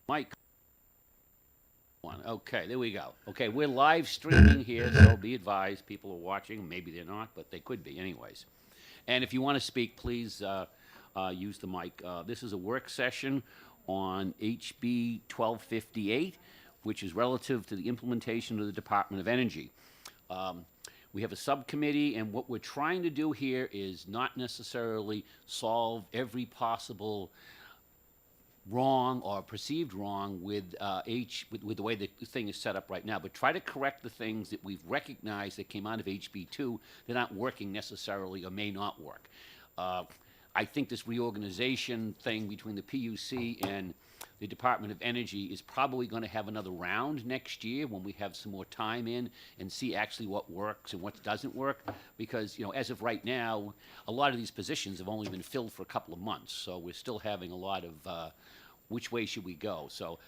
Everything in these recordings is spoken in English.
Mike. One. Okay, there we go. Okay, we're live streaming here, so be advised, people are watching. Maybe they're not, but they could be anyways. And if you want to speak, please use the mic. This is a work session on HB 1258, which is relative to the implementation of the Department of Energy. We have a subcommittee, and what we're trying to do here is not necessarily solve every possible wrong or perceived wrong with with the way the thing is set up right now, but try to correct the things that we've recognized that came out of HB2 that aren't working necessarily or may not work. I think this reorganization thing between the PUC and the Department of Energy is probably going to have another round next year when we have some more time in and see actually what works and what doesn't work. Because, you know, as of right now, a lot of these positions have only been filled for a couple of months. So we're still having a lot of which way should we go? So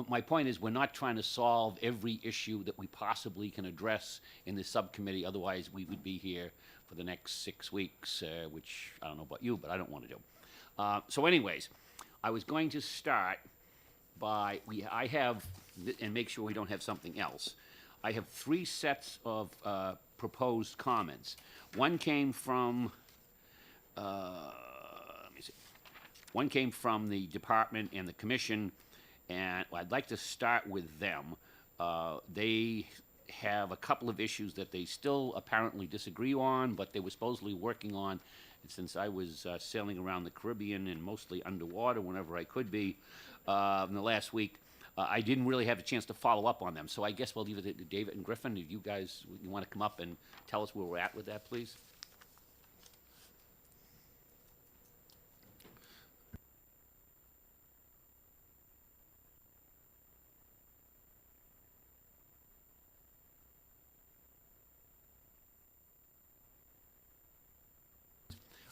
my point is we're not trying to solve every issue that we possibly can address in this subcommittee. Otherwise, we would be here for the next 6 weeks, which I don't know about you, but I don't want to do. So anyways, I was going to start by, I have, and make sure we don't have something else. I have 3 sets of proposed comments. One came from, let me see. One came from the department and the commission, and I'd like to start with them. They have a couple of issues that they still apparently disagree on, but they were supposedly working on. And since I was sailing around the Caribbean and mostly underwater whenever I could be in the last week, I didn't really have a chance to follow up on them. So I guess we'll leave it to David and Griffin. If you guys you want to come up and tell us where we're at with that, please.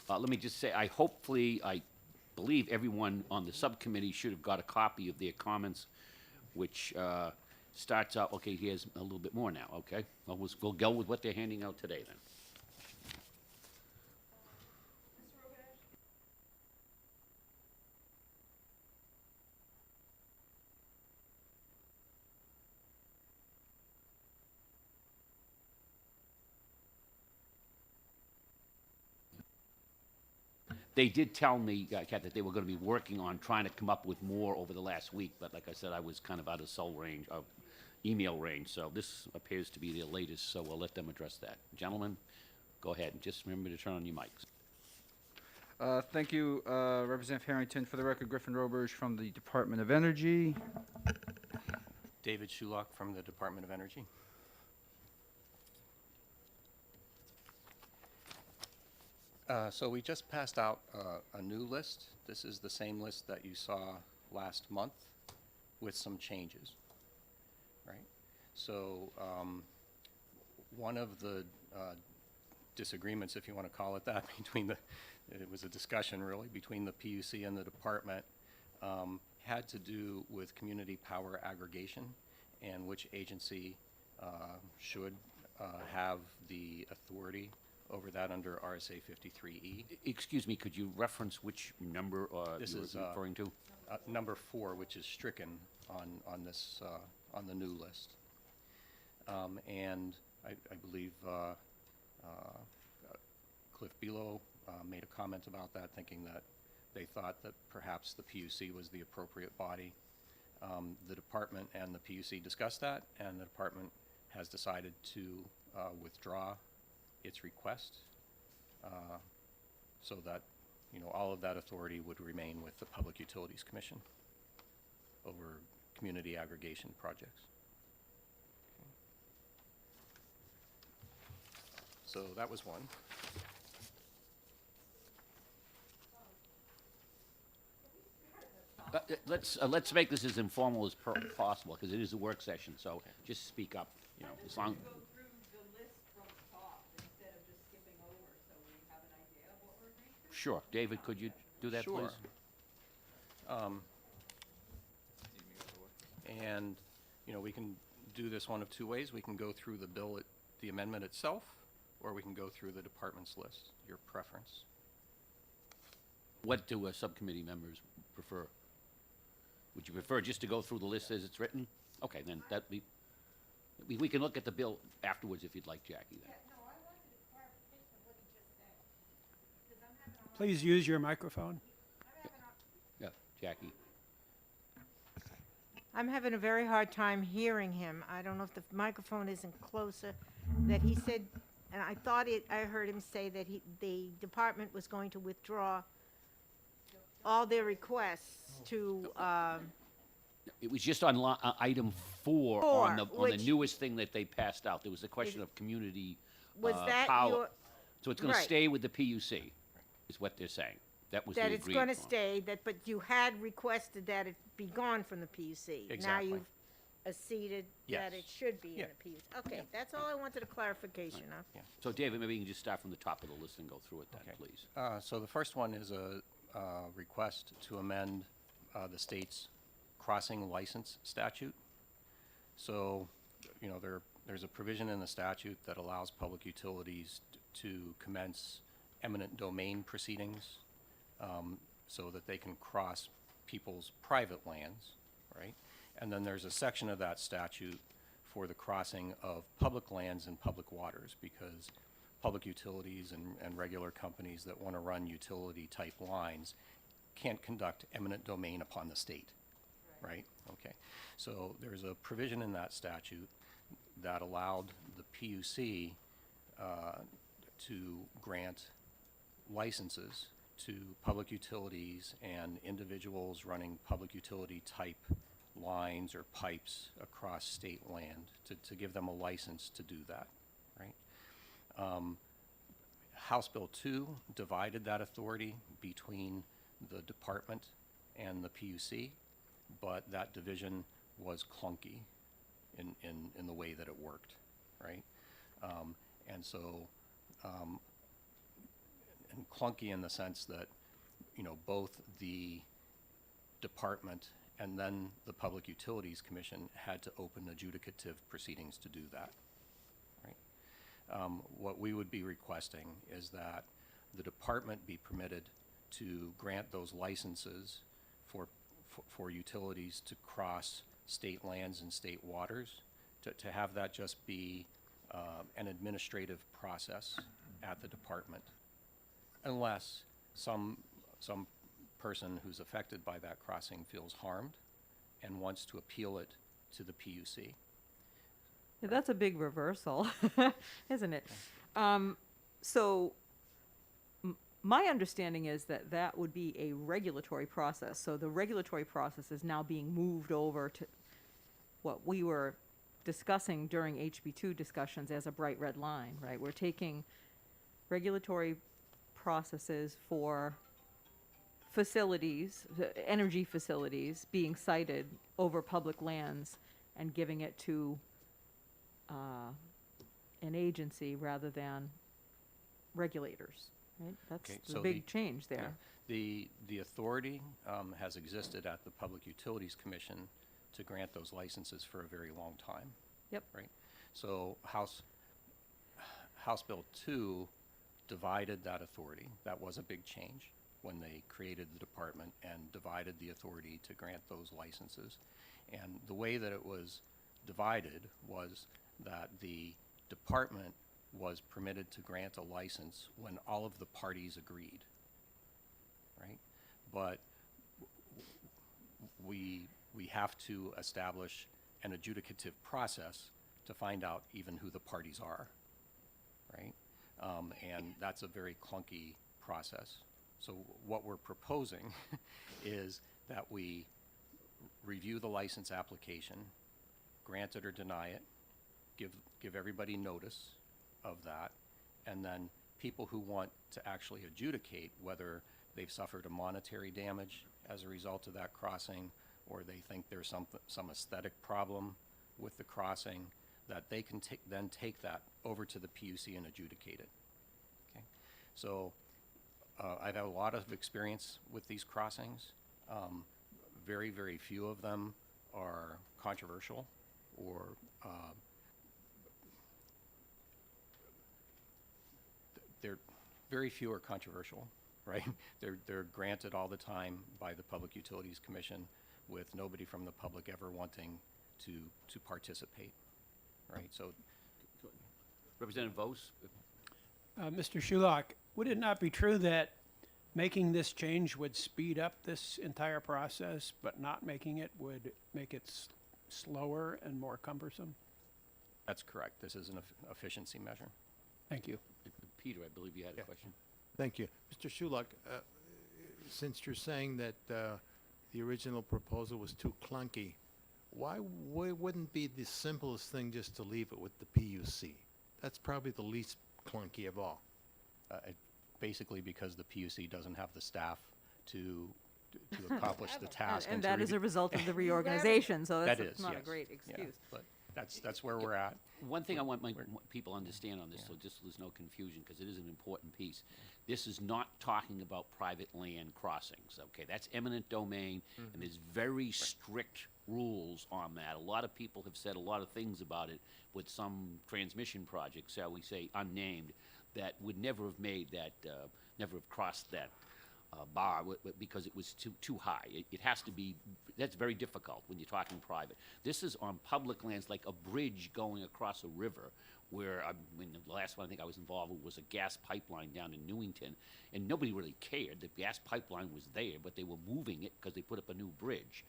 Let me just say, I believe everyone on the subcommittee should have got a copy of their comments, which starts out, okay, here's a little bit more now, okay? Well, we'll go with what they're handing out today then. They did tell me, Kat, that they were going to be working on trying to come up with more over the last week, but like I said, I was kind of out of cell range, of email range, so this appears to be their latest, so we'll let them address that. Gentlemen, go ahead, and just remember to turn on your mics. Thank you, Representative Harrington. For the record, Griffin Roberge from the Department of Energy. David Shulock from the Department of Energy. So we just passed out a new list. This is the same list that you saw last month with some changes, right? So one of the disagreements, if you want to call it that, it was a discussion really between the PUC and the department, had to do with community power aggregation and which agency should have the authority over that under RSA 53E. Excuse me, could you reference which number This you is were referring to? number 4, which is stricken on this on the new list. And I believe Cliff Below made a comment about that, thinking that they thought that perhaps the PUC was the appropriate body. The department and the PUC discussed that, and the department has decided to withdraw its request so that, you know, all of that authority would remain with the Public Utilities Commission over community aggregation projects. Okay. So that was one. Let's make this as informal as possible, because it is a work session, so Okay. just speak up, you know, as long. Go through the list from the top instead of just skipping over, so we have an idea of what we're agreeing to? Sure. David, could you do that, Sure. please? And, you know, we can do this one of 2 ways. We can go through the bill, the amendment itself, or we can go through the department's list, your preference. What do subcommittee members prefer? Would you prefer just to go through the list as it's written? Okay, then that be, we can look at the bill afterwards if you'd like, Jackie, then. Yeah, no, I wanted a clarification of what he just said. Because I'm having a hard, Please use your microphone. Yeah, Jackie. I'm having a very hard time hearing him. I don't know if the microphone isn't closer, that he said, and I thought I heard him say that the department was going to withdraw all their requests to, It was just on item 4 on the which- newest thing that they passed out. There was a question of community was that power. your, So it's going to right. stay with the PUC, is what they're saying. That was the that agreed it's going to upon. stay, but you had requested that it be gone from the PUC. Now Exactly. you've acceded that Yes. it should be in Yeah. the PUC. Okay, that's all I wanted a clarification of. So David, maybe you can just start from the top of the list and go through it then, Okay. please. So the first one is a request to amend the state's crossing license statute. So, you know, there's a provision in the statute that allows public utilities to commence eminent domain proceedings so that they can cross people's private lands, right? And then there's a section of that statute for the crossing of public lands and public waters, because public utilities and regular companies that want to run utility-type lines can't conduct eminent domain upon the state, right? Okay. So there's a provision in that statute that allowed the PUC to grant licenses to public utilities and individuals running public utility-type lines or pipes across state land, to give them a license to do that, right? House Bill 2 divided that authority between the department and the PUC, but that division was clunky in the way that it worked, right? And so, and clunky in the sense that, you know, both the department and then the Public Utilities Commission had to open adjudicative proceedings to do that, right? What we would be requesting is that the department be permitted to grant those licenses for utilities to cross state lands and state waters, to have that just be an administrative process at the department, unless some person who's affected by that crossing feels harmed and wants to appeal it to the PUC. Yeah, that's a big reversal, isn't it? So my understanding is that that would be a regulatory process. So the regulatory process is now being moved over to what we were discussing during HB2 discussions as a bright red line, right? We're taking regulatory processes for facilities, energy facilities being sited over public lands and giving it to an agency rather than regulators, right? That's Okay, the so big change there. The authority has existed at the Public Utilities Commission to grant those licenses for a very long time. Yep. Right? So House Bill 2 divided that authority. That was a big change when they created the department and divided the authority to grant those licenses. And the way that it was divided was that the department was permitted to grant a license when all of the parties agreed, right? But we have to establish an adjudicative process to find out even who the parties are, right? And that's a very clunky process. So what we're proposing is that we review the license application, grant it or deny it, give everybody notice of that, and then people who want to actually adjudicate whether they've suffered a monetary damage as a result of that crossing, or they think there's some aesthetic problem with the crossing, that they can then take that over to the PUC and adjudicate it. Okay? So I've had a lot of experience with these crossings. Very, very few of them are controversial, or very few are controversial, right? They're granted all the time by the Public Utilities Commission. with nobody from the public ever wanting to participate, right? So Representative Vos? Mr. Shulock, would it not be true that making this change would speed up this entire process, but not making it would make it slower and more cumbersome? that's correct. This is an efficiency measure. Thank you. Peter, I believe you had a question. Thank you. Mr. Shulock, since you're saying that the original proposal was too clunky, why wouldn't be the simplest thing just to leave it with the PUC? That's probably the least clunky of all. Basically because the PUC doesn't have the staff to accomplish the task. And to that is a review- result of the reorganization, so That that's is, not a yes. great Yeah, excuse. but that's where we're at. One thing I want people to understand on this, so just so there's no confusion, because it is an important piece. This is not talking about private land crossings, okay? That's eminent domain, and there's very strict rules on that. A lot of people have said a lot of things about it with some transmission projects, shall we say, unnamed, that would never have made that, never have crossed that bar because it was too high. It has to be, that's very difficult when you're talking private. This is on public lands, like a bridge going across a river, where, I mean, the last one I think I was involved with was a gas pipeline down in Newington, and nobody really cared. The gas pipeline was there, but they were moving it because they put up a new bridge.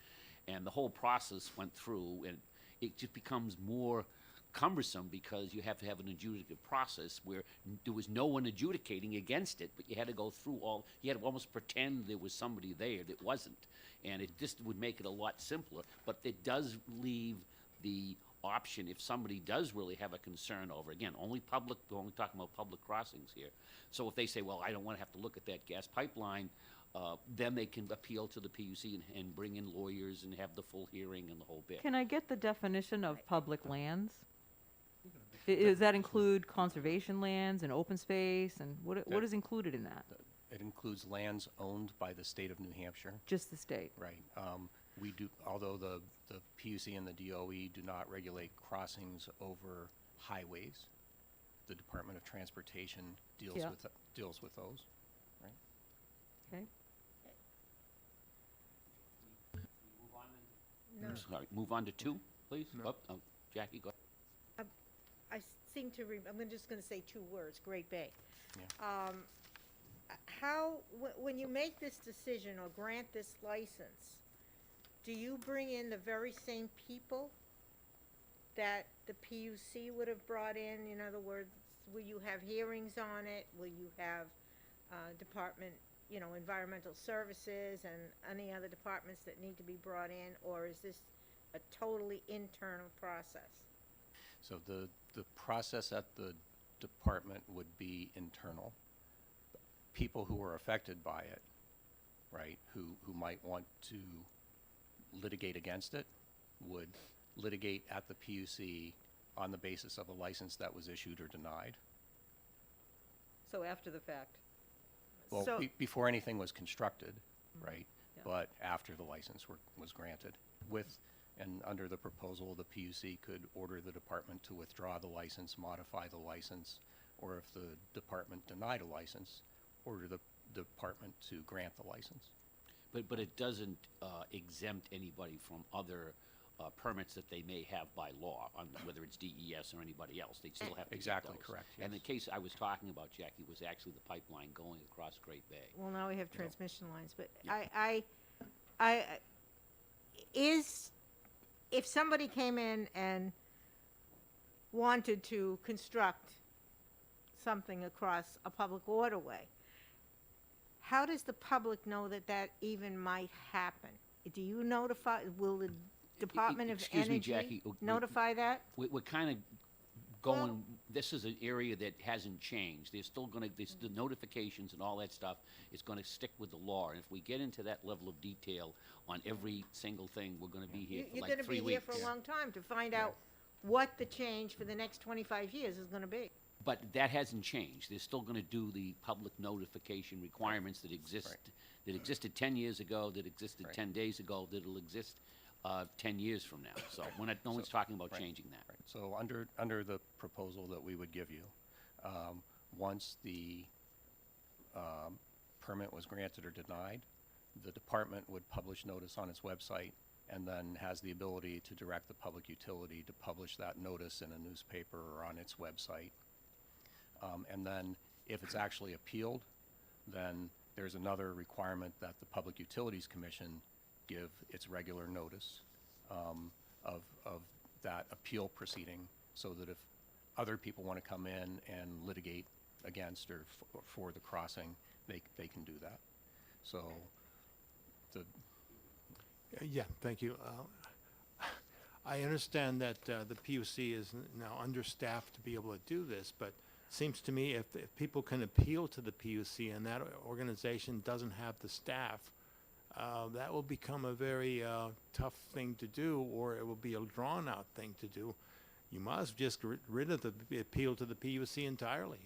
And the whole process went through, and it just becomes more cumbersome because you have to have an adjudicative process where there was no one adjudicating against it, but you had to go through you had to almost pretend there was somebody there that wasn't. And it just would make it a lot simpler, but it does leave the option if somebody does really have a concern over, again, we're only talking about public crossings here. So if they say, well, I don't want to have to look at that gas pipeline, then they can appeal to the PUC and bring in lawyers and have the full hearing and the whole bit. Can I get the definition of public lands? Does that include conservation lands and open space, and what is included in that? It includes lands owned by the state of New Hampshire. Just the state? Right. We do, although the PUC and the DOE do not regulate crossings over highways, the Department of Transportation deals Yeah. with those, right? Okay. No. Sorry, move on to 2, please. Oh, Jackie, go. I seem to, I'm just gonna say 2 words, Great Bay. Yeah. When you make this decision or grant this license, do you bring in the very same people that the PUC would have brought in? In other words, will you have hearings on it? Will you have, department, environmental services and any other departments that need to be brought in? Or is this a totally internal process? So the process at the department would be internal. People who are affected by it, right, who might want to litigate against it, would litigate at the PUC on the basis of a license that was issued or denied. So after the fact? Well, So- before anything was constructed, right? Yeah. But after the license was granted. And under the proposal, the PUC could order the department to withdraw the license, modify the license, or if the department denied a license, order the department to grant the license. But it doesn't exempt anybody from other permits that they may have by law, whether it's DES or anybody else. They'd still have to get Exactly those. correct, And the yes. case I was talking about, Jackie, was actually the pipeline going across Great Bay. Well, now we have transmission lines, but Yeah. if somebody came in and wanted to construct something across a public waterway, how does the public know that that even might happen? Do you notify, will the Department of excuse me, Energy Jackie, notify that? We're kind of going, this is an area that hasn't changed. There's still gonna, the notifications and all that stuff is gonna stick with the law. And if we get into that level of detail on every single thing, we're gonna be here for You're like gonna 3 be here weeks. for a long time to find out what the change for the next 25 years is gonna be. But that hasn't changed. They're still gonna do the public notification requirements that exist, that existed 10 years ago, that existed Right. 10 days ago, that'll exist 10 years from now. So no one's talking about Right. changing that. Right. So under the proposal that we would give you, once the permit was granted or denied, the department would publish notice on its website and then has the ability to direct the public utility to publish that notice in a newspaper or on its website. And then if it's actually appealed, then there's another requirement that the Public Utilities Commission give its regular notice of that appeal proceeding, so that if other people want to come in and litigate against or for the crossing, they can do that. So the, Yeah, thank you. I understand that the PUC is now understaffed to be able to do this, but it seems to me if people can appeal to the PUC and that organization doesn't have the staff, that will become a very tough thing to do, or it will be a drawn-out thing to do. You must just get rid of the appeal to the PUC entirely,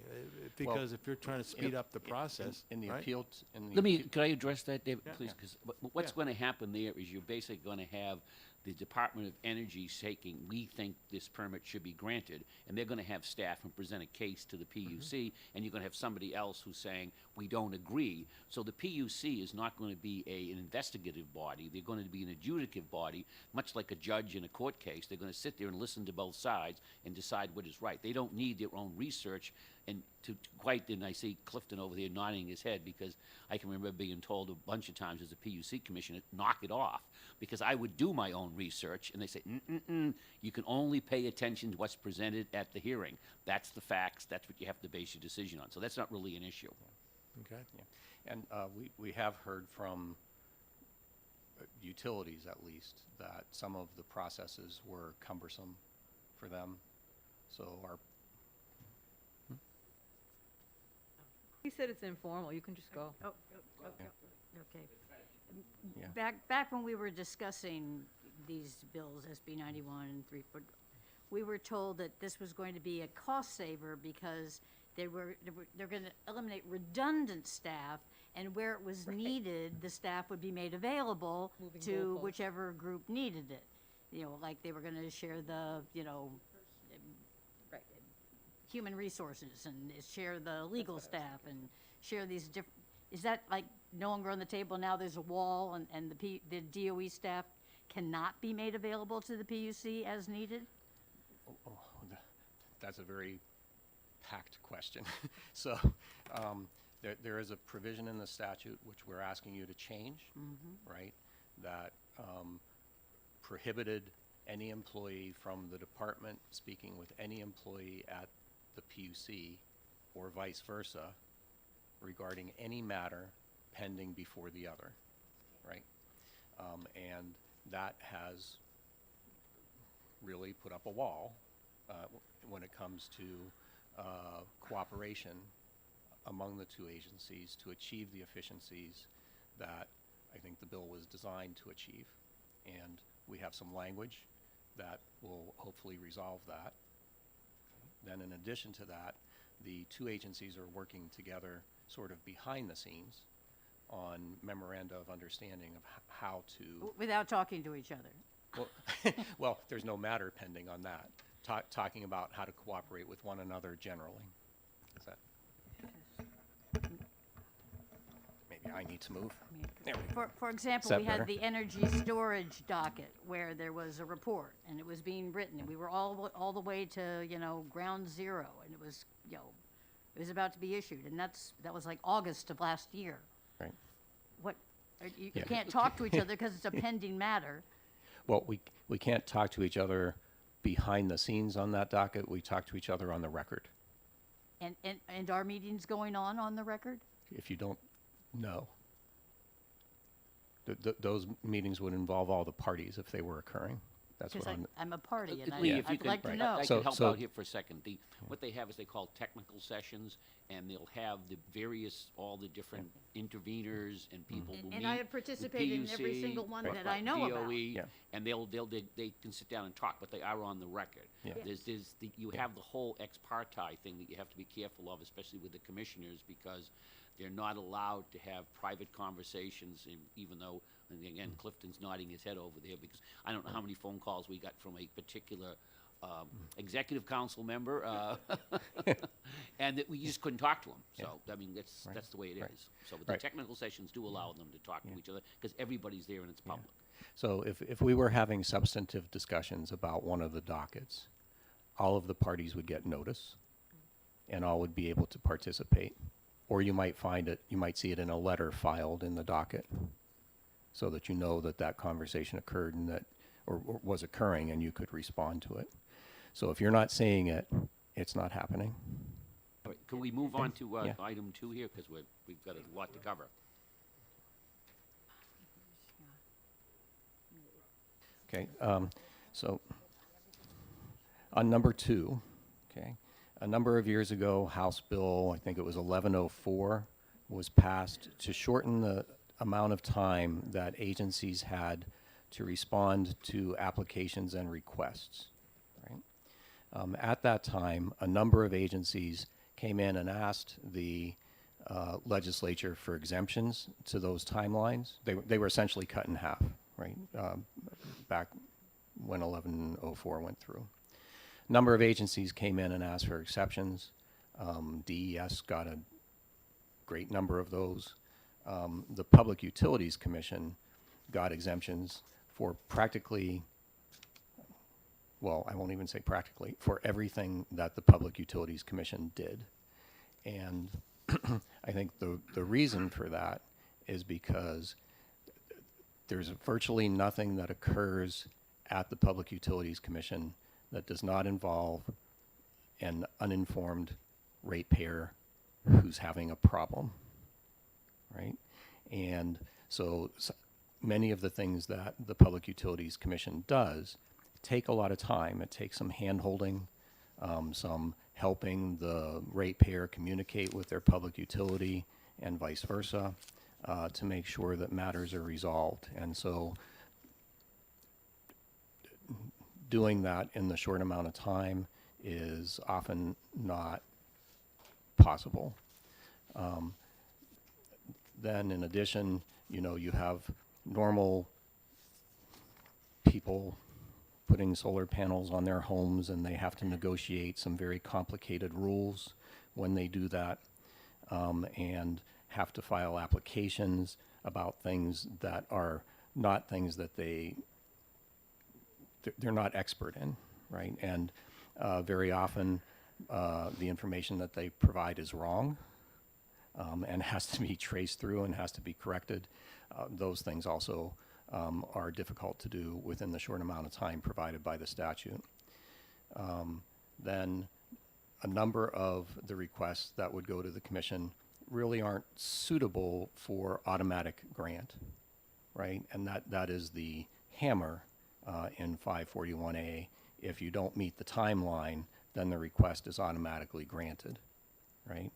because if you're trying to speed up the process, in the right? appeal, in the Let me, appeal- could I address that, David, Yeah. please? Because what's Yeah. going to happen there is you're basically going to have the Department of Energy saying, we think this permit should be granted, and they're going to have staff and present a case to the PUC, and you're going to have somebody else who's saying, we don't agree. So the PUC is not going to be an investigative body. They're going to be an adjudicative body, much like a judge in a court case. They're going to sit there and listen to both sides and decide what is right. They don't need their own research and to quite, and I see Clifton over there nodding his head, because I can remember being told a bunch of times as a PUC commissioner, knock it off, because I would do my own research, and they say, you can only pay attention to what's presented at the hearing. That's the facts, that's what you have to base your decision on. So that's not really an issue. Okay. Yeah. And we have heard from utilities, at least, that some of the processes were cumbersome for them. So our, You said it's informal, you can just go. Okay. Yeah. Back when we were discussing these bills, SB 91 and 3, we were told that this was going to be a cost saver because they're going to eliminate redundant staff, and where it was needed, the staff would be made available Moving to goalposts. whichever group needed it. You know, like they were going to share the, human resources and share the legal staff and share these different, is that like no longer on the table now? There's a wall and the DOE staff cannot be made available to the PUC as needed? that's a very packed question. So there is a provision in the statute which we're asking you to change, right? That prohibited any employee from the department speaking with any employee at the PUC or vice versa regarding any matter pending before the other, right? And that has really put up a wall when it comes to cooperation among the two agencies to achieve the efficiencies that I think the bill was designed to achieve. And we have some language that will hopefully resolve that. Then in addition to that, the two agencies are working together sort of behind the scenes on memoranda of understanding of how to, Without talking to each other? well, well, there's no matter pending on that. Talking about how to cooperate with one another generally. Is that? Maybe I need to move. There we go. For example, that we had better? the energy storage docket where there was a report and it was being written, and we were all the way to, ground zero, and it was, it was about to be issued, and that was like August of last year. Right. What, you Yeah. can't talk to each other because it's a pending matter. Well, we can't talk to each other behind the scenes on that docket. We talk to each other on the record. And our meeting's going on the record? If you don't know, those meetings would involve all the parties if they were occurring. That's what Because I'm a party, and Lee, if you I'd can- like to right. know. I So- can help so- out here for a second. What they have is they call technical sessions, and they'll have all the different interveners and people will meet. And I have participated in every PUC, single one Right. that I know about. DOE, Yeah. and they can sit down and talk, but they are on the record. Yeah. You have the whole ex parte thing that you have to be careful of, especially with the commissioners, because they're not allowed to have private conversations, and even though, and again, Clifton's nodding his head over there, because I don't know how many phone calls we got from a particular executive council member, and that we just couldn't talk to them. So, I mean, that's the way it is. So the Right. technical sessions do allow them to talk to each other, because everybody's there and it's public. So if we were having substantive discussions about one of the dockets, all of the parties would get notice, and all would be able to participate. Or you might see it in a letter filed in the docket, so that you know that that conversation occurred and that, or was occurring, and you could respond to it. So if you're not seeing it, it's not happening. All right, can we move on to Yeah. item 2 here, because we've got a lot to cover. Okay, so on number 2, okay, a number of years ago, House Bill, I think it was 1104, was passed to shorten the amount of time that agencies had to respond to applications and requests, right? At that time, a number of agencies came in and asked the legislature for exemptions to those timelines. They were essentially cut in half, right? Back when 1104 went through. A number of agencies came in and asked for exceptions. DES got a great number of those. The Public Utilities Commission got exemptions for practically, well, I won't even say practically, for everything that the Public Utilities Commission did. And I think the reason for that is because there's virtually nothing that occurs at the Public Utilities Commission that does not involve an uninformed ratepayer who's having a problem, right? And so many of the things that the Public Utilities Commission does take a lot of time. It takes some hand-holding, some helping the ratepayer communicate with their public utility and vice versa, to make sure that matters are resolved. And so doing that in the short amount of time is often not possible. Then in addition, you have normal people putting solar panels on their homes, and they have to negotiate some very complicated rules when they do that, and have to file applications about things that are not things that they're not expert in, right? And very often the information that they provide is wrong, and has to be traced through and has to be corrected. Those things also are difficult to do within the short amount of time provided by the statute. Then a number of the requests that would go to the commission really aren't suitable for automatic grant, right? And that is the hammer in 541A. If you don't meet the timeline, then the request is automatically granted, right?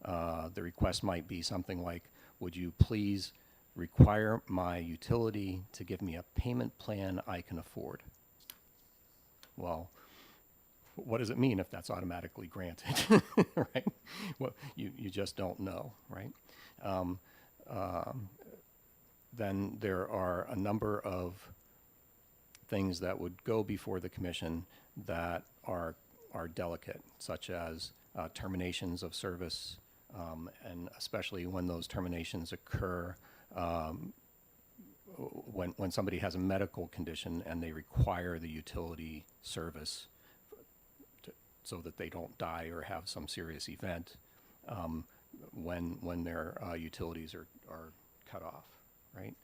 The request might be something like, would you please require my utility to give me a payment plan I can afford? Well, what does it mean if that's automatically granted, right? Well, you just don't know, right? Then there are a number of things that would go before the commission that are delicate, such as terminations of service, and especially when those terminations occur when somebody has a medical condition and they require the utility service so that they don't die or have some serious event, when their utilities are cut off, right?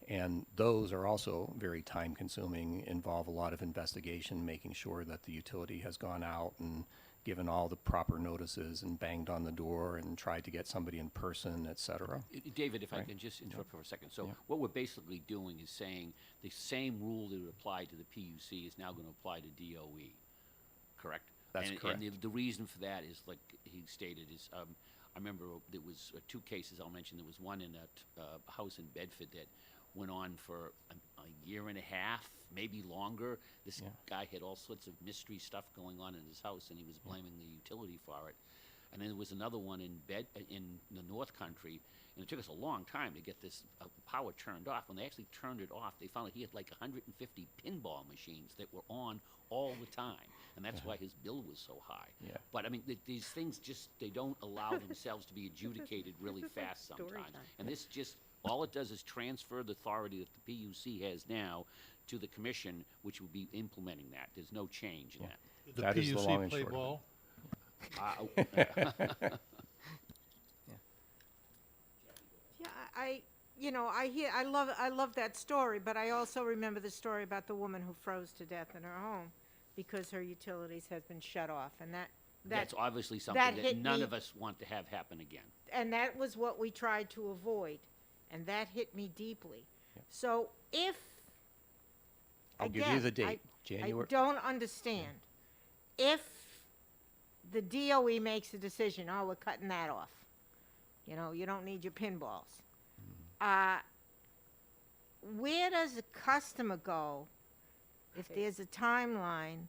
And those are also very time-consuming, involve a lot of investigation, making sure that the utility has gone out and given all the proper notices and banged on the door and tried to get somebody in person, et cetera. David, if I Right. can just interrupt for a second. So Yeah. what we're basically doing is saying the same rule that would apply to the PUC is now going to apply to DOE, correct? That's And correct. the reason for that is, like he stated, is I remember there was 2 cases I'll mention. There was one in a house in Bedford that went on for a year and a half, maybe longer. This Yeah. guy had all sorts of mystery stuff going on in his house, and he was blaming the utility for it. and then there was another one in in the North Country, and it took us a long time to get this power turned off. When they actually turned it off, they found that he had like 150 pinball machines that were on all the time, and that's why his bill was so high. Yeah. But I mean, these things just, they don't allow themselves to be adjudicated really is like fast story sometimes. time. And this just, all it does is transfer the authority that the PUC has now to the commission, which will be implementing that. There's no change in that. Did the That is the long PUC and play short of it. ball? Yeah, I love that story, but I also remember the story about the woman who froze to death in her home because her utilities had been shut off, and That's obviously that something that hit none me- of us want to have happen again. and that was what we tried to avoid, and that hit me deeply. So if, I'll give you again, the date, I January. don't understand. If the DOE makes a decision, oh, we're cutting that off, you know, you don't need your pinballs. Where does the customer go if there's a timeline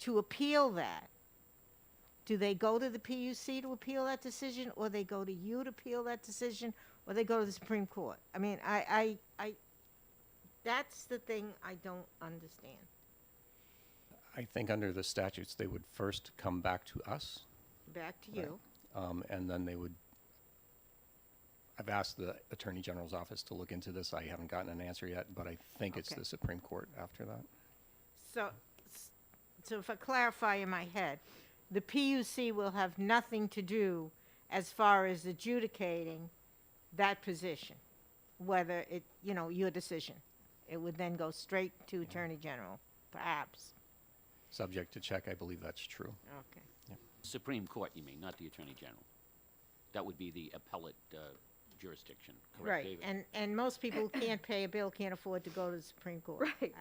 to appeal that? Do they go to the PUC to appeal that decision, or they go to you to appeal that decision, or they go to the Supreme Court? I mean, that's the thing I don't understand. I think under the statutes, they would first come back to us, Back to you. and then they would, I've asked the Attorney General's office to look into this. I haven't gotten an answer yet, but I think it's Okay. the Supreme Court after that. So if I clarify in my head, the PUC will have nothing to do as far as adjudicating that position, whether it, you know, your decision. It would then go straight to Attorney General, perhaps. Subject to check, I believe that's true. Okay. Supreme Court, you mean, not the Attorney General. That would be the appellate jurisdiction, correct, Right, David? and most people who can't pay a bill can't afford to go to the Supreme Court. Right.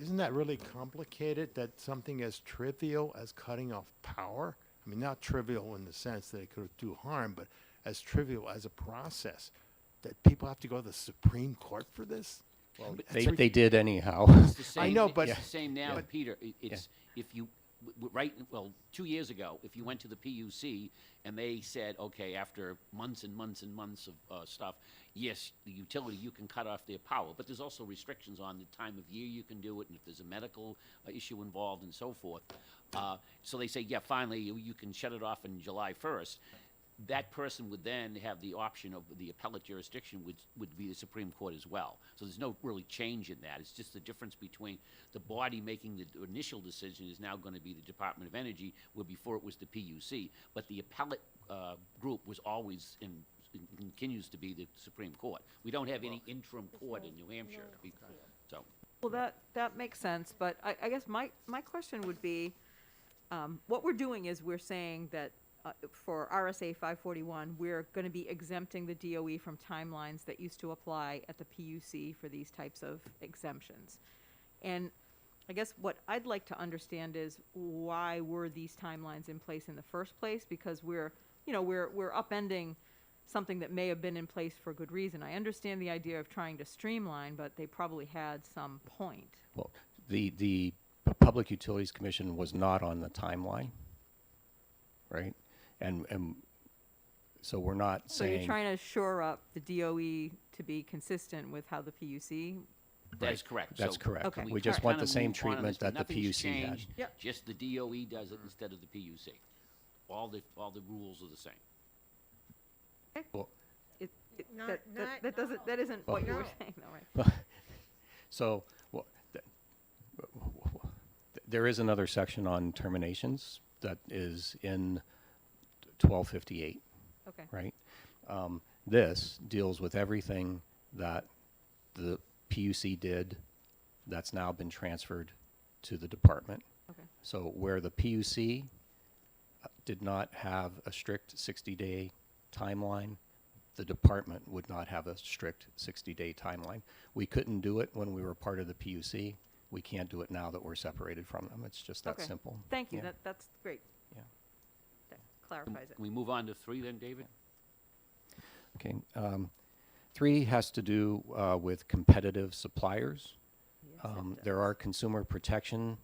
Isn't that really complicated, that something as trivial as cutting off power? I mean, not trivial in the sense that it could do harm, but as trivial as a process, that people have to go to the Supreme Court for this? Well, That's they did anyhow. It's the I same- know, but- It's the same now, but- Peter. It's, if you, well, 2 years ago, if you went to the PUC and they said, okay, after months and months and months of stuff, yes, the utility, you can cut off their power, but there's also restrictions on the time of year you can do it, and if there's a medical issue involved and so forth. So they say, yeah, finally, you can shut it off on July 1st. That person would then have the option of the appellate jurisdiction, which would be the Supreme Court as well. So there's no really change in that. It's just the difference between the body making the initial decision is now going to be the Department of Energy, where before it was the PUC. But the appellate group was always and continues to be the Supreme Court. We don't have any interim court in New Hampshire. So, Well, that makes sense, but I guess my question would be, what we're doing is we're saying that for RSA 541, we're going to be exempting the DOE from timelines that used to apply at the PUC for these types of exemptions. And I guess what I'd like to understand is why were these timelines in place in the first place? Because we're upending something that may have been in place for good reason. I understand the idea of trying to streamline, but they probably had some point. Well, the Public Utilities Commission was not on the timeline, right? And so we're not So you're saying, trying to shore up the DOE to be consistent with how the PUC. that is correct. that's So correct. Okay. We just want kinda the same move on on this, treatment that the nothing's PUC had. changed, Yep. Just the DOE does it instead of the PUC. All the rules are the same. Well, That isn't what you were No. saying, though, right? So, well, there is another section on terminations that is in 1258, Okay. right? This deals with everything that the PUC did that's now been transferred to the department. Okay. So where the PUC did not have a strict 60-day timeline, the department would not have a strict 60-day timeline. We couldn't do it when we were part of the PUC. We can't do it now that we're separated from them. It's just that Okay. simple. Thank you. Yeah. That's great. Yeah. That clarifies it. Can we move on to 3 then, David? Okay. 3 has to do with competitive suppliers. There are consumer protection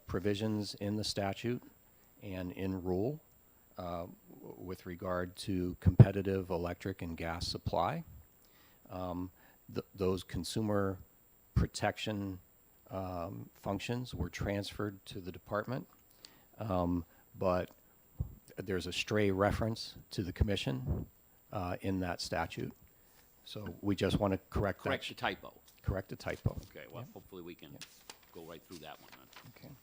provisions in the statute and in rule with regard to competitive electric and gas supply. Those consumer protection functions were transferred to the department, but there's a stray reference to the commission in that statute. So we just want to correct that. Correct the typo. Correct the typo. Okay, well, hopefully we can go right through that one then. Okay.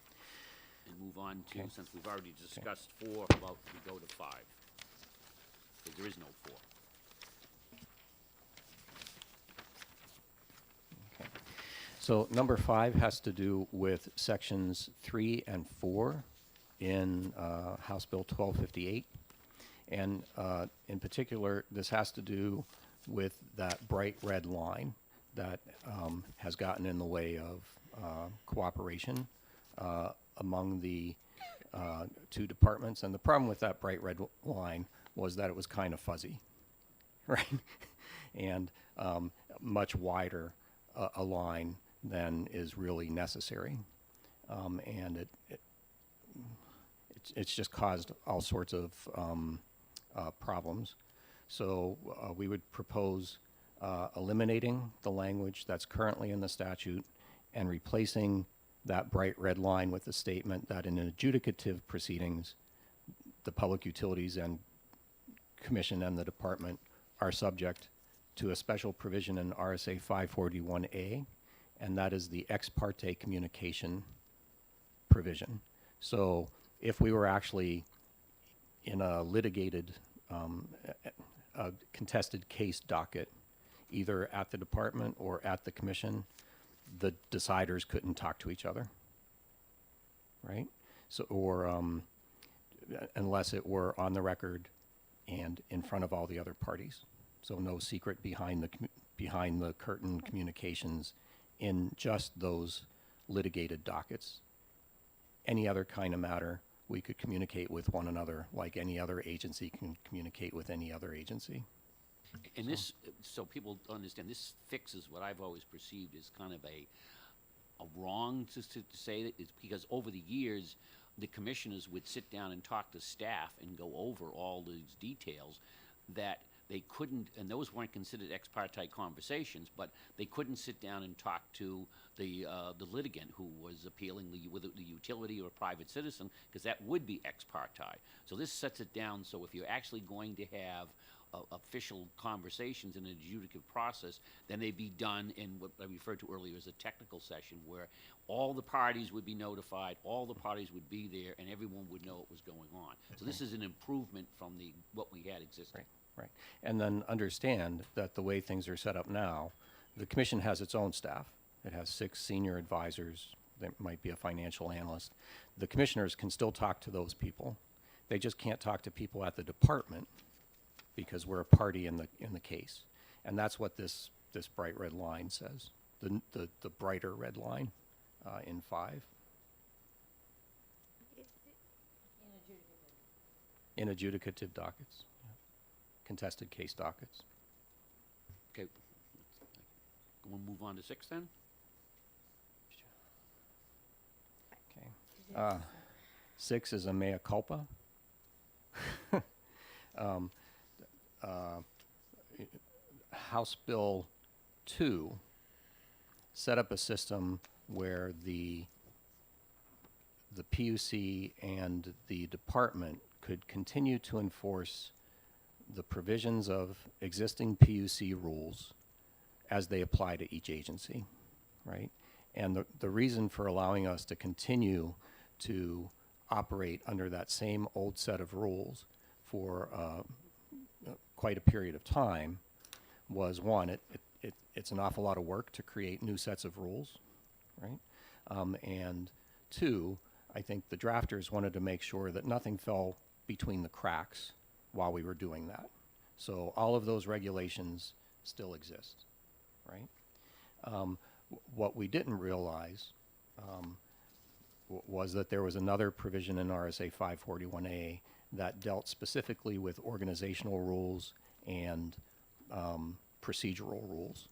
And move on to, Okay. since we've already discussed 4, about we go to 5. Because there is no 4. Okay. So number 5 has to do with sections 3 and 4 in House Bill 1258. And in particular, this has to do with that bright red line that has gotten in the way of cooperation among the 2 departments. And the problem with that bright red line was that it was kind of fuzzy, right? And much wider a line than is really necessary. And it's just caused all sorts of problems. So we would propose eliminating the language that's currently in the statute and replacing that bright red line with the statement that in adjudicative proceedings, the Public Utilities and Commission and the department are subject to a special provision in RSA 541A, and that is the ex parte communication provision. So if we were actually in a litigated, a contested case docket, either at the department or at the commission, the deciders couldn't talk to each other, right? So, or unless it were on the record and in front of all the other parties. So no secret behind the curtain communications in just those litigated dockets. Any other kind of matter, we could communicate with one another like any other agency can communicate with any other agency. And this, so people understand, this fixes what I've always perceived as kind of a wrong to say that it's because over the years, the commissioners would sit down and talk to staff and go over all these details that they couldn't, and those weren't considered ex parte conversations, but they couldn't sit down and talk to the litigant who was appealing whether the utility or private citizen, because that would be ex parte. So this sets it down, so if you're actually going to have official conversations in an adjudicative process, then they'd be done in what I referred to earlier as a technical session, where all the parties would be notified, all the parties would be there, and everyone would know what was going on. So this is an improvement from what we had existing. Right. And then understand that the way things are set up now, the commission has its own staff. It has 6 senior advisors. There might be a financial analyst. The commissioners can still talk to those people. They just can't talk to people at the department because we're a party in the case. And that's what this bright red line says, the brighter red line in 5. In adjudicative dockets, yeah. Contested case dockets. Okay. We'll move on to 6 then? Okay. 6 is a mea culpa. House Bill 2 set up a system where the PUC and the department could continue to enforce the provisions of existing PUC rules as they apply to each agency, right? And the reason for allowing us to continue to operate under that same old set of rules for quite a period of time was, one, it's an awful lot of work to create new sets of rules, right? And 2, I think the drafters wanted to make sure that nothing fell between the cracks while we were doing that. So all of those regulations still exist, right? What we didn't realize was that there was another provision in RSA 541A that dealt specifically with organizational rules and procedural rules.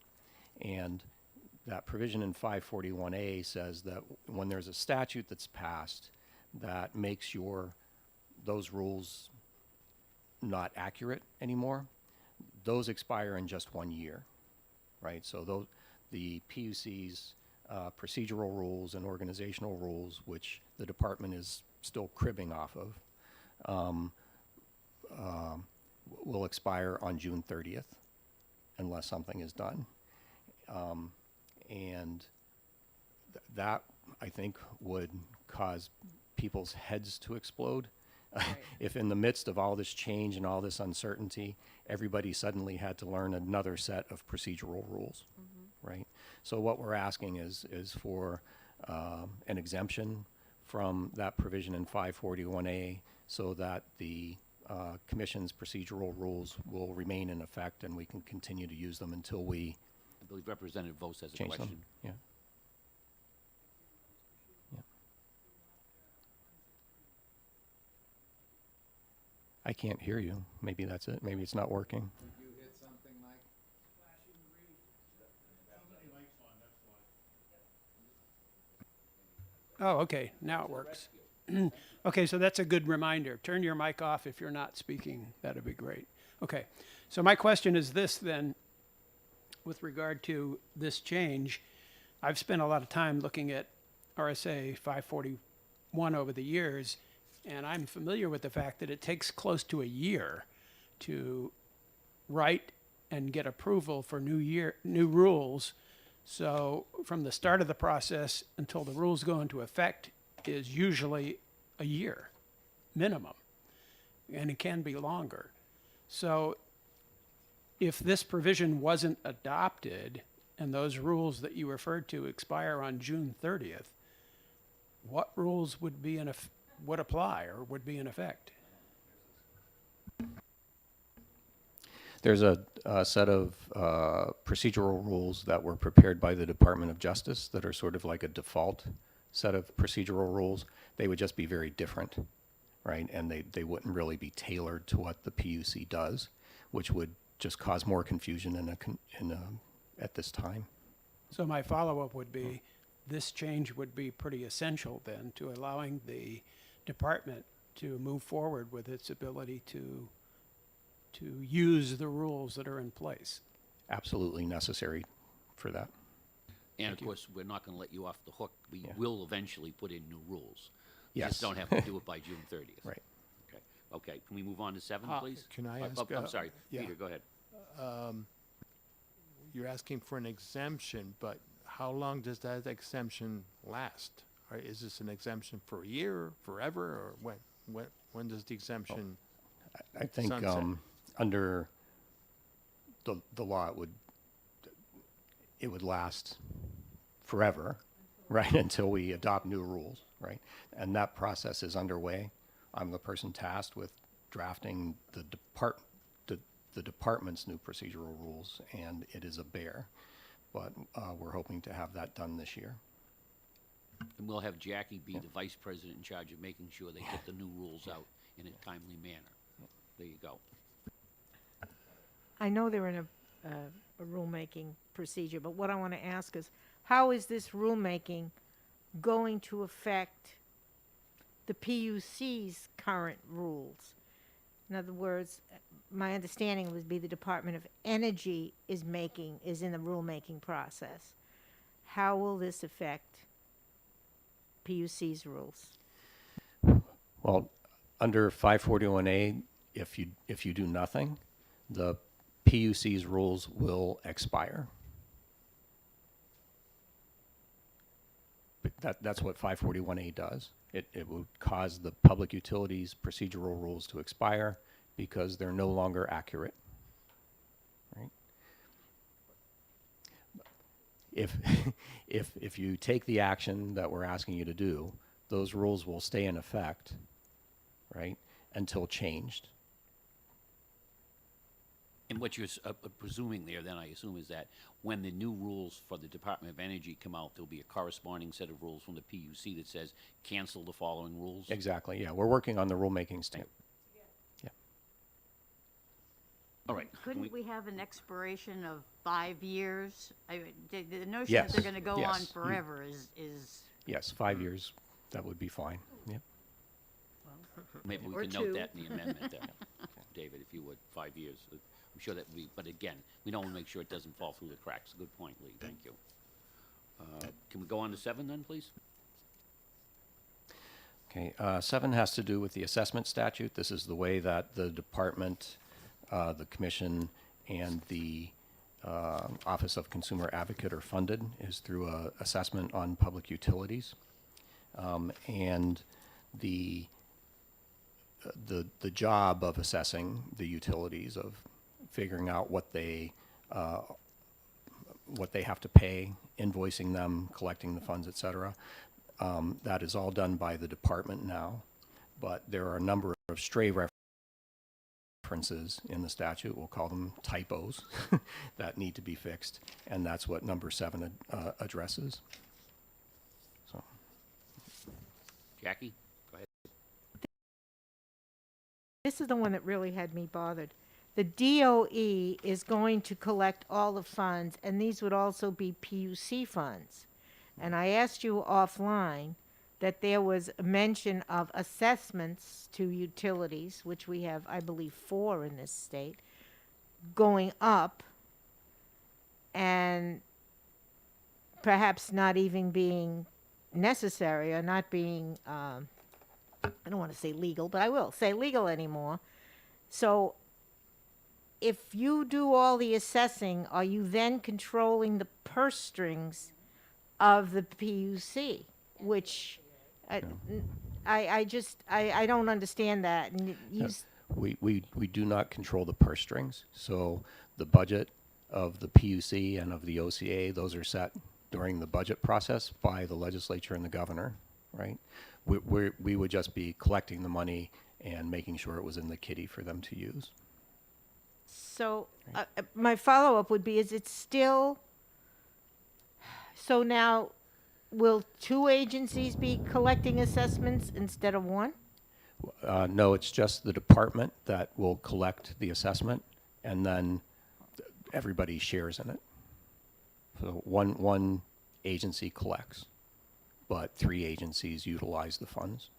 And that provision in 541A says that when there's a statute that's passed that makes those rules not accurate anymore, those expire in just 1 year, right? So the PUC's procedural rules and organizational rules, which the department is still cribbing off of, will expire on June 30th unless something is done. And that, I think, would cause people's heads to explode. If in the midst of all this change and all this uncertainty, everybody suddenly had to learn another set of procedural rules, right? So what we're asking is for an exemption from that provision in 541A so that the commission's procedural rules will remain in effect and we can continue to use them until we I believe Representative Vos has a change question. them. Yeah. Yeah. I can't hear you. Maybe that's it. Maybe it's not working. Oh, okay, now it works. Okay, so that's a good reminder. Turn your mic off if you're not speaking. That'd be great. Okay, so my question is this then, with regard to this change. I've spent a lot of time looking at RSA 541 over the years, and I'm familiar with the fact that it takes close to a year to write and get approval for new rules. So from the start of the process until the rules go into effect is usually a year minimum, and it can be longer. So if this provision wasn't adopted and those rules that you referred to expire on June 30th, what rules would be would apply or would be in effect? There's a set of procedural rules that were prepared by the Department of Justice that are sort of like a default set of procedural rules. They would just be very different, right? And they wouldn't really be tailored to what the PUC does, which would just cause more confusion at this time. So my follow-up would be, this change would be pretty essential then to allowing the department to move forward with its ability to use the rules that are in place. Absolutely necessary for that. And of course, we're not going to let you off the hook. We Yeah. will eventually put in new rules. We Yes. just don't have to do it by June 30th. Right. Okay. Okay. Can we move on to 7, please? Can I Oh, ask, I'm sorry. yeah. Peter, go ahead. You're asking for an exemption, but how long does that exemption last? Or is this an exemption for a year, forever, or when does the exemption? I think Sunset. under the law, it would last forever, right, until we adopt new rules, right? And that process is underway. I'm the person tasked with drafting the department's new procedural rules, and it is a bear. But we're hoping to have that done this year. And we'll have Jackie be the vice president in charge of making sure they get the new rules out in a timely manner. There you go. I know they're in a rulemaking procedure, but what I want to ask is, how is this rulemaking going to affect the PUC's current rules? In other words, my understanding would be the Department of Energy is in the rulemaking process. How will this affect PUC's rules? Well, under 541A, if you do nothing, the PUC's rules will expire. But that's what 541A does. It would cause the public utilities procedural rules to expire because they're no longer accurate. Right? If you take the action that we're asking you to do, those rules will stay in effect, right, until changed. And what you're presuming there, then, I assume, is that when the new rules for the Department of Energy come out, there'll be a corresponding set of rules from the PUC that says, cancel the following rules? Exactly, yeah. We're working on the rulemaking stamp. Yeah. All right. Can Couldn't we have an expiration of 5 years? The notion that Yes, they're gonna go on yes. forever is, Yes, 5 years, that would be fine. Yeah. Maybe we Or can note 2. that in the amendment then. David, if you would, 5 years. I'm sure that but again, we don't want to make sure it doesn't fall through the cracks. Good point, Lee, thank you. Can we go on to 7 then, please? Okay, 7 has to do with the assessment statute. This is the way that the department, the commission, and the Office of Consumer Advocate are funded, is through a assessment on public utilities. And the job of assessing the utilities, of figuring out what they have to pay, invoicing them, collecting the funds, et cetera, that is all done by the department now. But there are a number of stray references in the statute, we'll call them typos, that need to be fixed, and that's what number 7 addresses. So, Jackie, go ahead. This is the one that really had me bothered. The DOE is going to collect all the funds, and these would also be PUC funds. And I asked you offline that there was a mention of assessments to utilities, which we have, I believe, 4 in this state, going up and perhaps not even being necessary or not being, I don't want to say legal, but I will say legal anymore. So if you do all the assessing, are you then controlling the purse strings of the PUC? Which I don't understand that. And we do not control the purse strings. So the budget of the PUC and of the OCA, those are set during the budget process by the legislature and the governor, right? We would just be collecting the money and making sure it was in the kitty for them to use. So my follow-up would be, is it still, so now will 2 agencies be collecting assessments instead of 1? No, it's just the department that will collect the assessment, and then everybody shares in it. So one agency collects, but 3 agencies utilize the funds.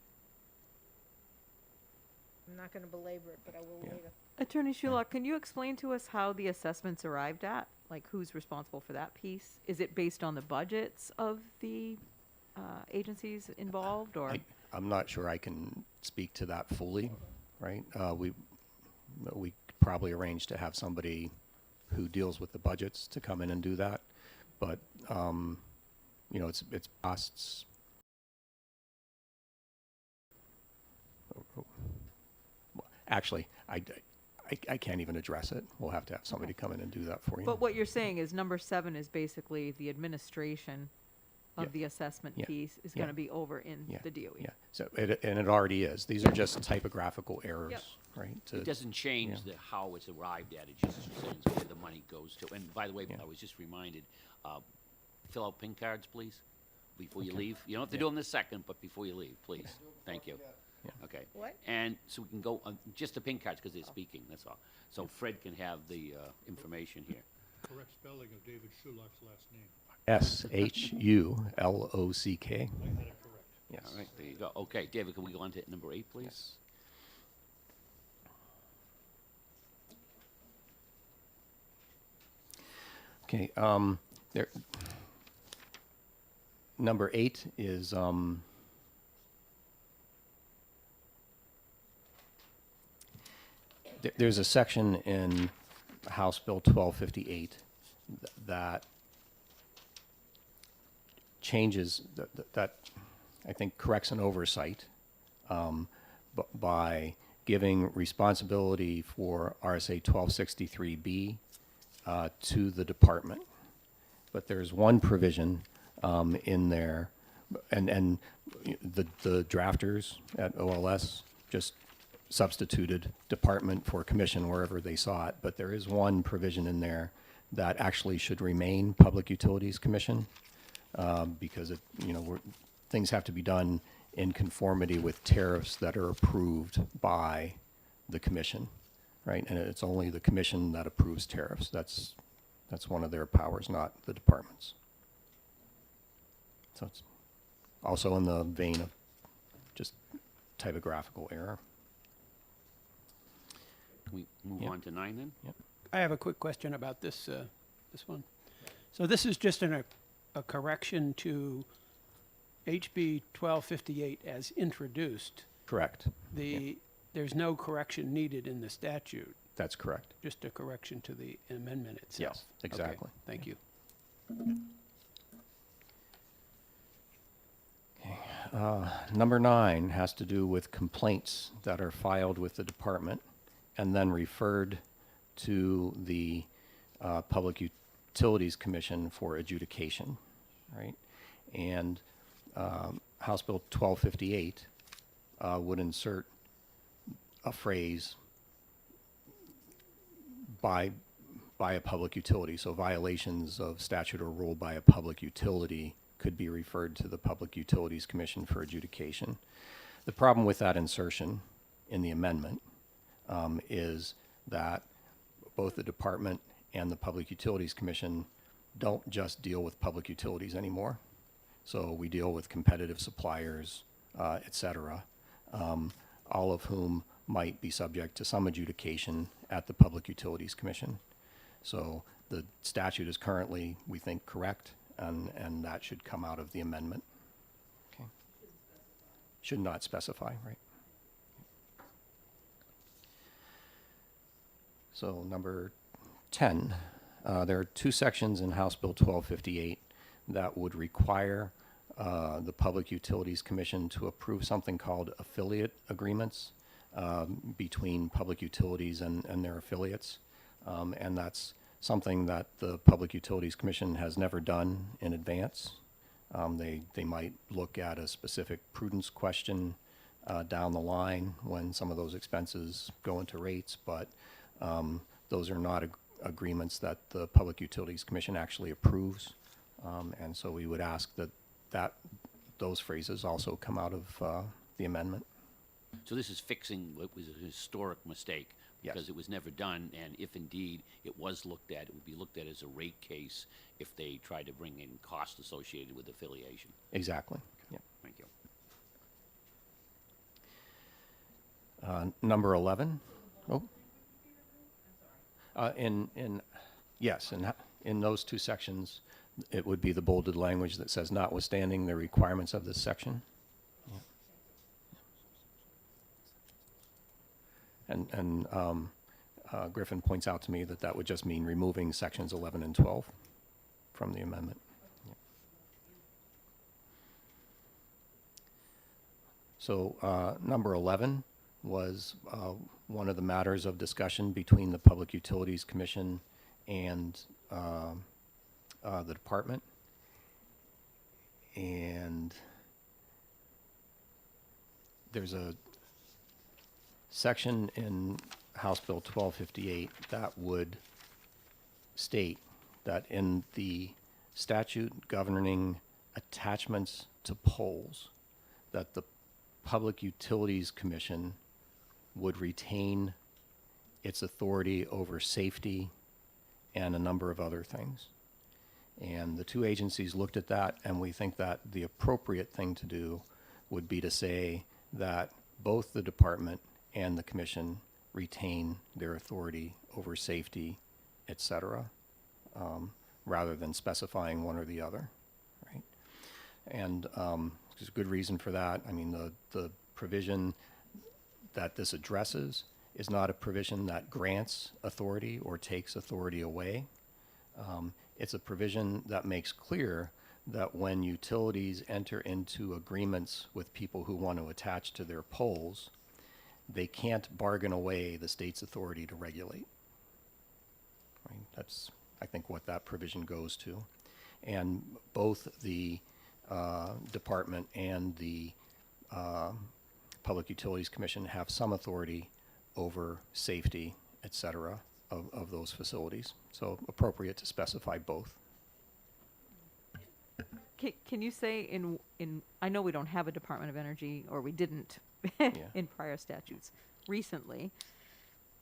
I'm not going to belabor it, but I will later. Attorney Shulock, can you explain to us how the assessment's arrived at? Like, who's responsible for that piece? Is it based on the budgets of the agencies involved, or? I'm not sure I can speak to that fully, right? We could probably arrange to have somebody who deals with the budgets to come in and do that, but it's costs. Actually, I can't even address it. We'll have to have somebody come in and do that for you. But what you're saying is number 7 is basically the administration of Yeah. the assessment Yeah. piece is Yeah. going to be over in Yeah. the DOE. Yeah, so it already is. These are just typographical errors, Yep. right? It doesn't change yeah. how it's arrived at, it just says where the money goes to. And by the way, Yeah. I was just reminded, fill out pin cards, please, before you Okay. leave. You don't have to Yeah. do them this second, but before you leave, please. Thank you. Yeah. Okay. What? And so we can go, just the pin cards, because they're speaking, that's all. So Fred can have the information here. Correct spelling of David Shulock's last name. SHULOCK. I had it correct. Yes. All right, there you go. Okay, David, can we go on to number 8, please? Yes. Okay, number 8 is, there's a section in House Bill 1258 that changes, that I think corrects an oversight by giving responsibility for RSA 1263B to the department. But there's one provision in there, and the drafters at OLS just substituted department for commission wherever they saw it. But there is one provision in there that actually should remain Public Utilities Commission because things have to be done in conformity with tariffs that are approved by the commission, right? And it's only the commission that approves tariffs. That's one of their powers, not the departments. So it's also in the vein of just typographical error. Can we move Yep. on to 9 then? I have a quick question about this, this one. So this is just a correction to HB 1258 as introduced. Correct. There's no correction needed in the statute, That's correct. just a correction to the amendment itself. Yes, Okay, exactly. thank you. Number 9 has to do with complaints that are filed with the department and then referred to the Public Utilities Commission for adjudication, right? And House Bill 1258 would insert a phrase by a public utility. So violations of statute or rule by a public utility could be referred to the Public Utilities Commission for adjudication. The problem with that insertion in the amendment is that both the department and the Public Utilities Commission don't just deal with public utilities anymore. So we deal with competitive suppliers, et cetera, all of whom might be subject to some adjudication at the Public Utilities Commission. So the statute is currently, we think, correct, and that should come out of the amendment. Okay. Should not specify, right? So number 10, there are 2 sections in House Bill 1258 that would require the Public Utilities Commission to approve something called affiliate agreements between public utilities and their affiliates. And that's something that the Public Utilities Commission has never done in advance. They might look at a specific prudence question down the line when some of those expenses go into rates, but those are not agreements that the Public Utilities Commission actually approves. And so we would ask that those phrases also come out of the amendment. So this is fixing what was a historic mistake. Yes. Because it was never done, and if indeed it was looked at, it would be looked at as a rate case if they tried to bring in costs associated with affiliation. Exactly. Yeah. Thank you. Number 11. Oh. Yes, in those 2 sections, it would be the bolded language that says notwithstanding the requirements of this section. Yeah. And Griffin points out to me that that would just mean removing sections 11 and 12 from the amendment. Yeah. So number 11 was one of the matters of discussion between the Public Utilities Commission and the department. And there's a section in House Bill 1258 that would state that in the statute governing attachments to poles, that the Public Utilities Commission would retain its authority over safety and a number of other things. And the 2 agencies looked at that, and we think that the appropriate thing to do would be to say that both the department and the commission retain their authority over safety, et cetera, rather than specifying one or the other, right? And there's a good reason for that. I mean, the provision that this addresses is not a provision that grants authority or takes authority away. It's a provision that makes clear that when utilities enter into agreements with people who want to attach to their poles, they can't bargain away the state's authority to regulate. Right? That's, I think, what that provision goes to. And both the department and the Public Utilities Commission have some authority over safety, et cetera, of those facilities. So appropriate to specify both. Can you say I know we don't have a Department of Energy, or we didn't in prior statutes recently,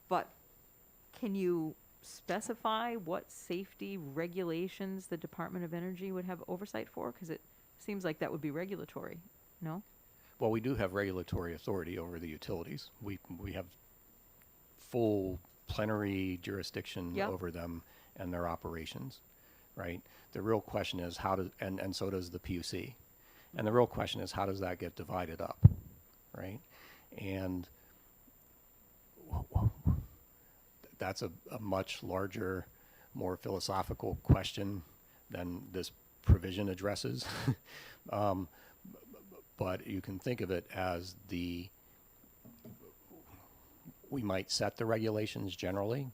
but can you specify what safety regulations the Department of Energy would have oversight for? Because it seems like that would be regulatory, no? Well, we do have regulatory authority over the utilities. We have full plenary jurisdiction Yep. over them and their operations, right? The real question is and so does the PUC. And the real question is, how does that get divided up, right? And that's a much larger, more philosophical question than this provision addresses. But you can think of it as we might set the regulations generally,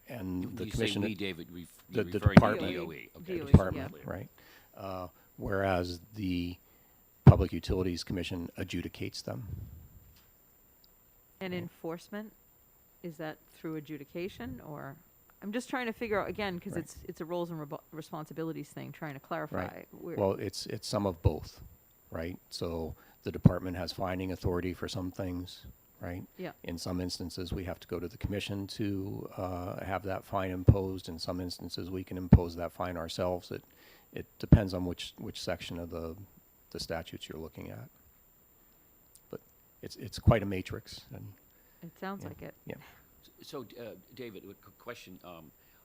and the You say commission. we, David, the you're referring to department. DOE. Okay, DOE, just Department, clear. right? Whereas the Public Utilities Commission adjudicates them. And enforcement, is that through adjudication, or? I'm just trying to figure out, again, because Right. it's a roles and responsibilities thing, trying to clarify. where- Well, it's some of both, right? So the department has finding authority for some things, right? Yeah. In some instances, we have to go to the commission to have that fine imposed. In some instances, we can impose that fine ourselves. It depends on which section of the statutes you're looking at. But it's quite a matrix, and It sounds yeah, like it. yeah. So, David, a quick question.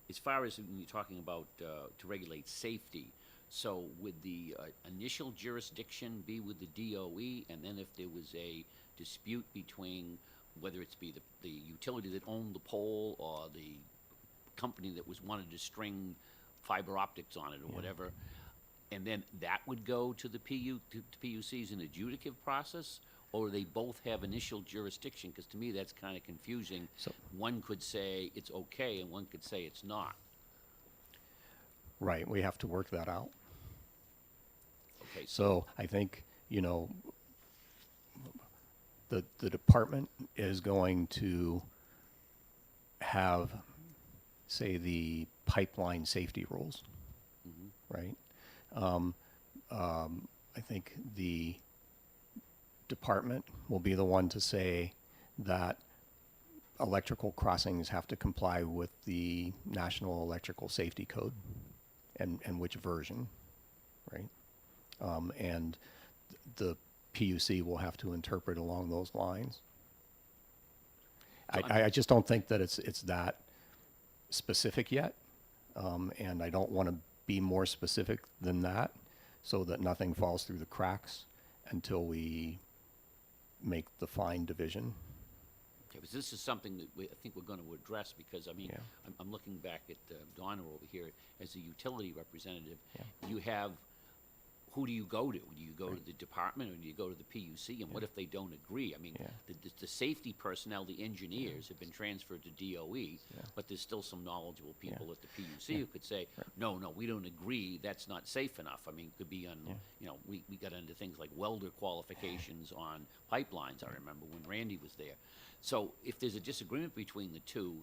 As far as when you're talking about to regulate safety, so would the initial jurisdiction be with the DOE, and then if there was a dispute between whether it's be the utility that owned the pole or the company that wanted to string fiber optics on it or whatever, and then that would go to the PUC's an adjudicative process? Or they both have initial jurisdiction? Because to me, that's kind of confusing. So- One could say it's okay, and one could say it's not. Right, we have to work that out. Okay, So I think, the department is going to have, say, the pipeline safety rules, right? I think the department will be the one to say that electrical crossings have to comply with the National Electrical Safety Code, and which version, right? And the PUC will have to interpret along those lines. I just don't think that it's that specific yet, and I don't want to be more specific than that, so that nothing falls through the cracks until we make the fine division. okay, but this is something that I think we're going to address, because, I mean, Yeah. I'm looking back at Donna over here as a utility representative. Yeah. You have, who do you go to? Do you go to the department, or do you go to the PUC? And what if they don't agree? I mean, Yeah. the safety personnel, the engineers have been transferred to DOE, but there's still some knowledgeable people at the PUC who could say, no, we don't agree, that's not safe enough. I mean, it could be on, we got into things like welder qualifications on pipelines, I remember when Randy was there. So if there's a disagreement between the two,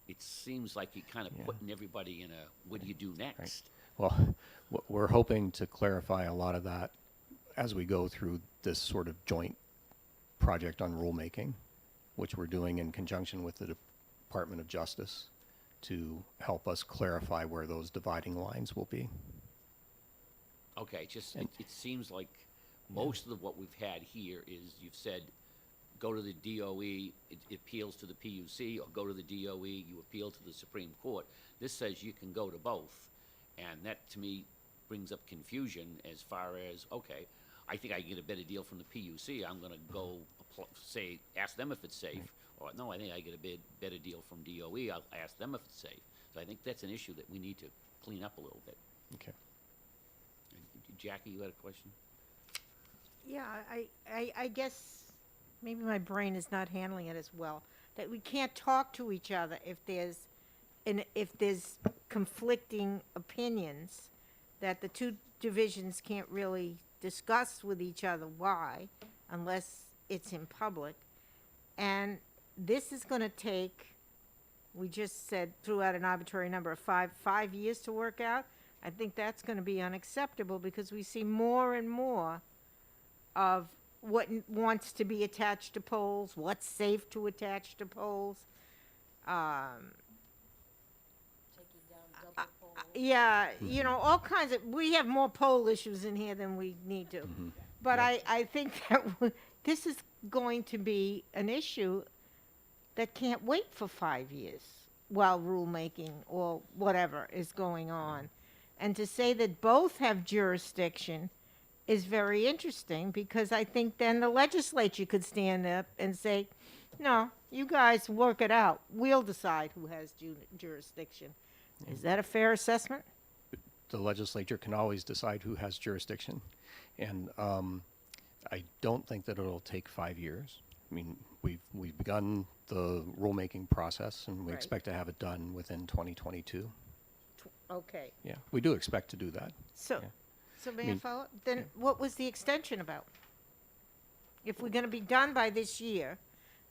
it seems like you're kind of putting everybody in a, what do you do next? Well, we're hoping to clarify a lot of that as we go through this sort of joint project on rulemaking, which we're doing in conjunction with the Department of Justice to help us clarify where those dividing lines will be. Okay, it seems like most of what we've had here is, you've said, go to the DOE, it appeals to the PUC, or go to the DOE, you appeal to the Supreme Court. This says you can go to both, and that, to me, brings up confusion as far as, okay, I think I can get a better deal from the PUC, I'm gonna go, ask them if it's safe, or, no, I think I get a better deal from DOE, I'll ask them if it's safe. So I think that's an issue that we need to clean up a little bit. Okay. Jackie, you had a question? Yeah, I guess maybe my brain is not handling it as well. That we can't talk to each other if there's conflicting opinions, that the two divisions can't really discuss with each other why, unless it's in public. And this is going to take, we just said, threw out an arbitrary number of five years to work out. I think that's going to be unacceptable, because we see more and more of what wants to be attached to poles, what's safe to attach to poles. Yeah, all kinds of, we have more pole issues in here than we need to. But I think that this is going to be an issue that can't wait for 5 years while rulemaking or whatever is going on. And to say that both have jurisdiction is very interesting, because I think then the legislature could stand up and say, no, you guys work it out. We'll decide who has jurisdiction. Is that a fair assessment? The legislature can always decide who has jurisdiction. And I don't think that it'll take 5 years. I mean, we've begun the rulemaking process, and we Right. expect to have it done within 2022. Okay. Yeah, we do expect to do that. So, Yeah. so may I mean- follow? Then what was the extension about? If we're gonna be done by this year,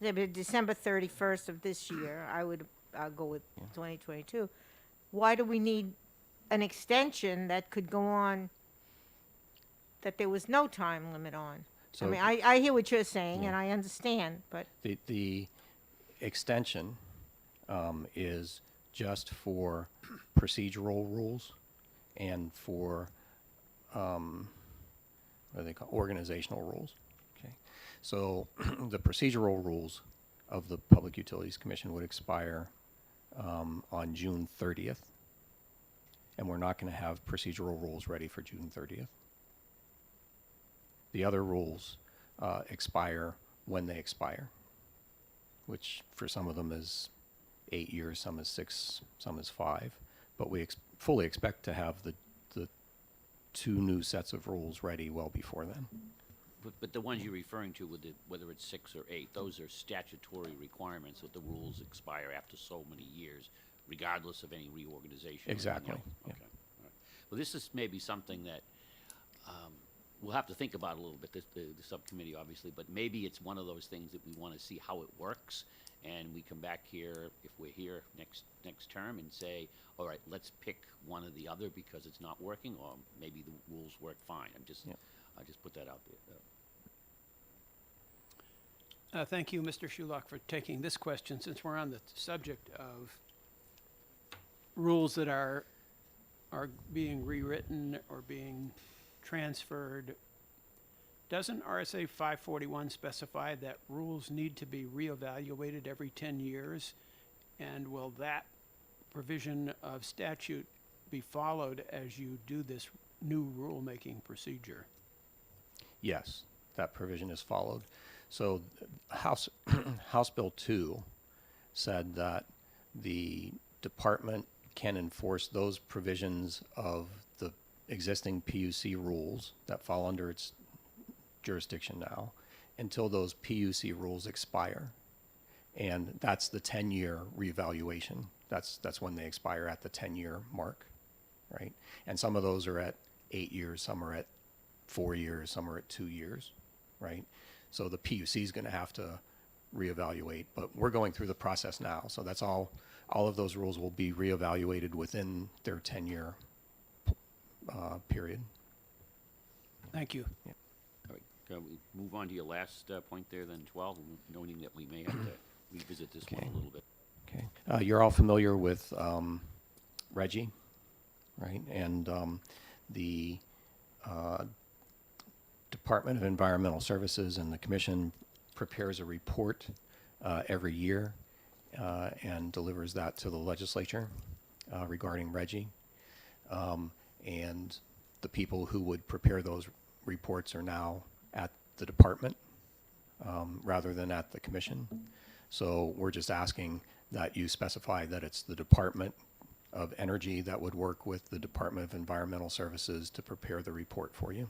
December 31st of this year, I'll go with 2022. Why do we need an extension that could go on, that there was no time limit on? I So- mean, I hear what you're saying, and I understand, but, The extension is just for procedural rules and for, what do they call, organizational rules. Okay. So the procedural rules of the Public Utilities Commission would expire on June 30th. And we're not going to have procedural rules ready for June 30th. The other rules expire when they expire, which for some of them is 8 years, some is 6, some is 5. But we fully expect to have the 2 new sets of rules ready well before then. But the ones you're referring to, with whether it's 6 or 8, those are statutory requirements that the rules expire after so many years, regardless of any reorganization. or anything Exactly, else. yeah. Okay, all right. Well, this is maybe something that we'll have to think about a little bit, the subcommittee, obviously, but maybe it's one of those things that we want to see how it works, and we come back here, if we're here next term, and say, all right, let's pick one or the other because it's not working, or maybe the rules work fine. Yeah. I just put that out there. Thank you, Mr. Shulock, for taking this question, since we're on the subject of rules that are being rewritten or being transferred. Doesn't RSA 541 specify that rules need to be reevaluated every 10 years? And will that provision of statute be followed as you do this new rulemaking procedure? Yes, that provision is followed. So House Bill 2 said that the department can enforce those provisions of the existing PUC rules that fall under its jurisdiction now until those PUC rules expire. And that's the 10-year reevaluation. That's when they expire, at the 10-year mark, right? And some of those are at 8 years, some are at 4 years, some are at 2 years, right? So the PUC is going to have to reevaluate, but we're going through the process now. So that's all of those rules will be reevaluated within their 10-year period. Thank you. All right, can we move on to your last point there, then 12, noting that we may have to revisit this one Okay. a little bit. Okay. You're all familiar with Reggie, right? And the Department of Environmental Services and the Commission prepares a report every year and delivers that to the legislature regarding Reggie. And the people who would prepare those reports are now at the department rather than at the commission. So we're just asking that you specify that it's the Department of Energy that would work with the Department of Environmental Services to prepare the report for you.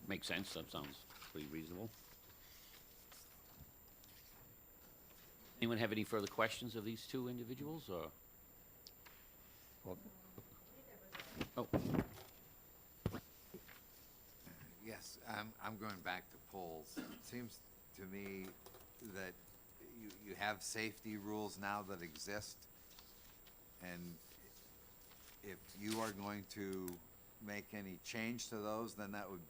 Makes sense, that sounds pretty reasonable. Anyone have any further questions of these two individuals, or? Well, Oh, Yes, I'm going back to polls. It seems to me that you have safety rules now that exist, and if you are going to make any change to those, then that would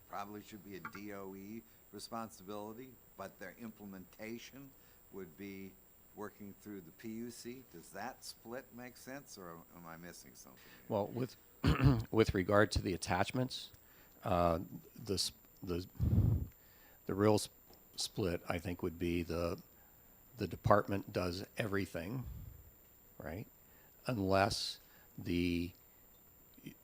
probably should be a DOE responsibility, but their implementation would be working through the PUC. Does that split make sense, or am I missing something here? Well, with regard to the attachments, the The real split, I think, would be the department does everything, right? Unless the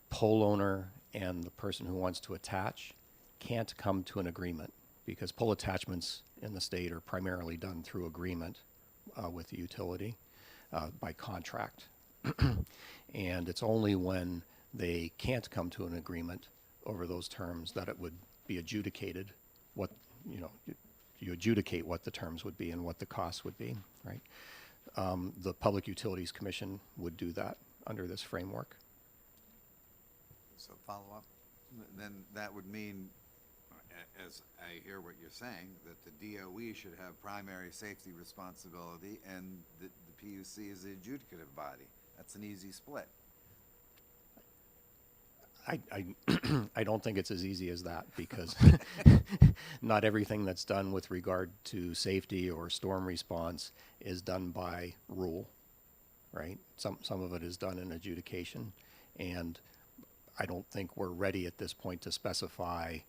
pole owner and the person who wants to attach can't come to an agreement, because pole attachments in the state are primarily done through agreement with the utility by contract. And it's only when they can't come to an agreement over those terms that it would be adjudicated what, you adjudicate what the terms would be and what the costs would be, right? The Public Utilities Commission would do that under this framework. So follow up, then that would mean, as I hear what you're saying, that the DOE should have primary safety responsibility and the PUC is the adjudicative body. That's an easy split. I don't think it's as easy as that, because not everything that's done with regard to safety or storm response is done by rule, right? Some of it is done in adjudication, and I don't think we're ready at this point to specify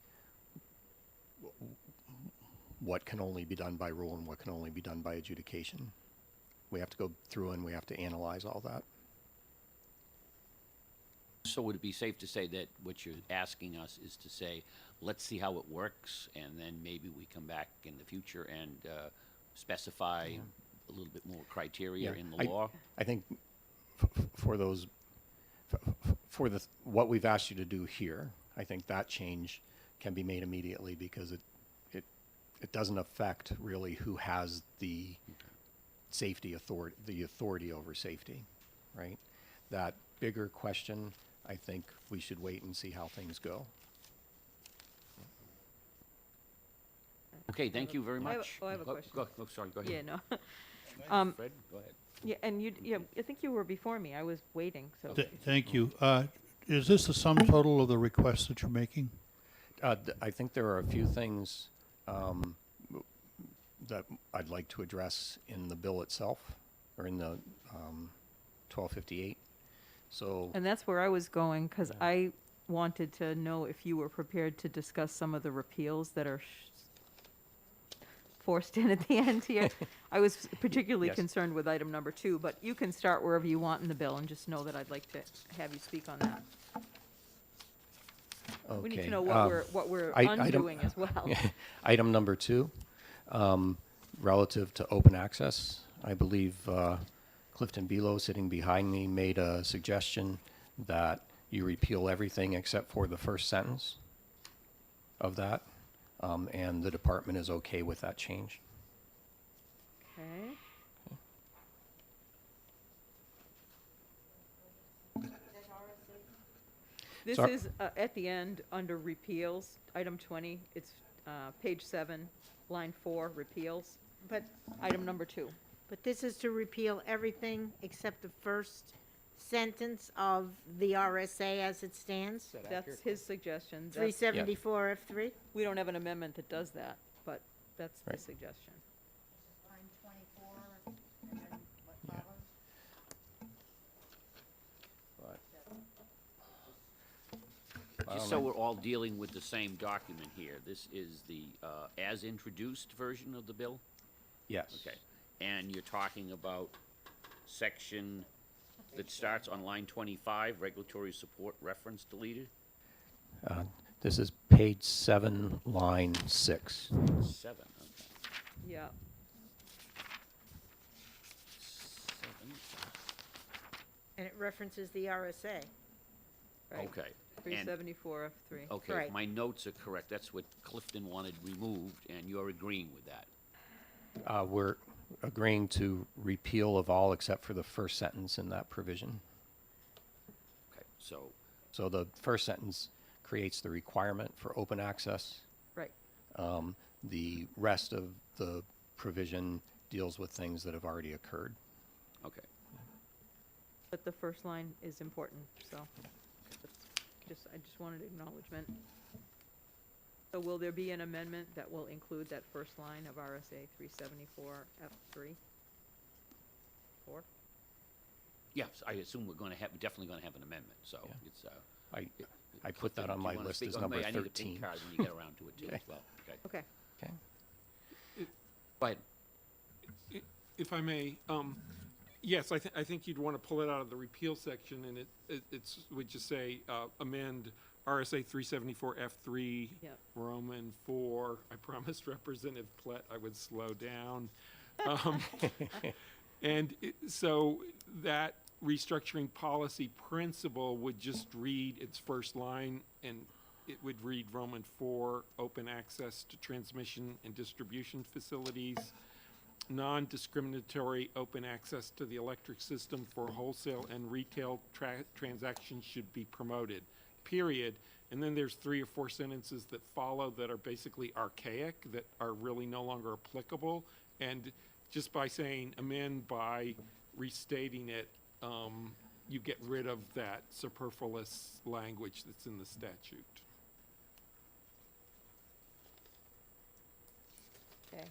what can only be done by rule and what can only be done by adjudication. We have to go through and we have to analyze all that. So would it be safe to say that what you're asking us is to say, let's see how it works, and then maybe we come back in the future and specify a little bit more criteria in the law? I think for those, for what we've asked you to do here, I think that change can be made immediately, because it doesn't affect really who has the safety authority, the authority over safety, right? That bigger question, I think we should wait and see how things go. Okay, thank you very I have a- much. oh, I have a question. Sorry, go ahead. Yeah, no. Fred, go ahead. Yeah, and I think you were before me. I was waiting, so. Thank you. Is this the sum total of the requests that you're making? I think there are a few things that I'd like to address in the bill itself, or in the 1258. So, And that's where I was going, because I wanted to know if you were prepared to discuss some of the repeals that are forced in at the end here. I was particularly Yes. concerned with item number 2, but you can start wherever you want in the bill, and just know that I'd like to have you speak on that. We need to okay, know what we're item- undoing as well. Item number 2, relative to open access, I believe Clifton Belo, sitting behind me, made a suggestion that you repeal everything except for the first sentence of that, and the department is okay with that change. Okay. This Sorry. is at the end, under repeals, item 20, it's page 7, line 4, repeals. But, Item number 2. but this is to repeal everything except the first sentence of the RSA as it stands? That's his suggestion. That's- 374 F3? We don't have an amendment that does that, but that's the Right. suggestion. Line 24, and then what Yeah. follows? Just so we're all dealing with the same document here, this is the as introduced version of the bill? Yes. Okay. And you're talking about section that starts on line 25, regulatory support reference deleted? This is page 7, line 6. 7, okay. Yeah. 7, And it references the RSA. Right. okay. And, 374 F3. okay, if Right. my notes are correct, that's what Clifton wanted removed, and you're agreeing with that? We're agreeing to repeal of all except for the first sentence in that provision. Okay, so, So the first sentence creates the requirement for open access. Right. The rest of the provision deals with things that have already occurred. okay. But the first line is important, so I just wanted acknowledgement. So will there be an amendment that will include that first line of RSA 374 F3? 4? Yes, I assume we're definitely gonna have an amendment, so Yeah. it's, I put that on do my you wanna list speak as on- number I need a 13. pink card when you get around to it too, Okay. as well, okay. Okay. Okay. But If I may, yes, I think you'd want to pull it out of the repeal section, and it's would just say amend RSA 374 F3 Yep. Roman 4. I promised Representative Plett I would slow down, so that restructuring policy principle would just read its first line, and it would read Roman 4, open access to transmission and distribution facilities, non-discriminatory open access to the electric system for wholesale and retail transactions should be promoted, period. And then there's 3 or 4 sentences that follow that are basically archaic, that are really no longer applicable. And just by saying amend by restating it, you get rid of that superfluous language that's in the statute. Okay.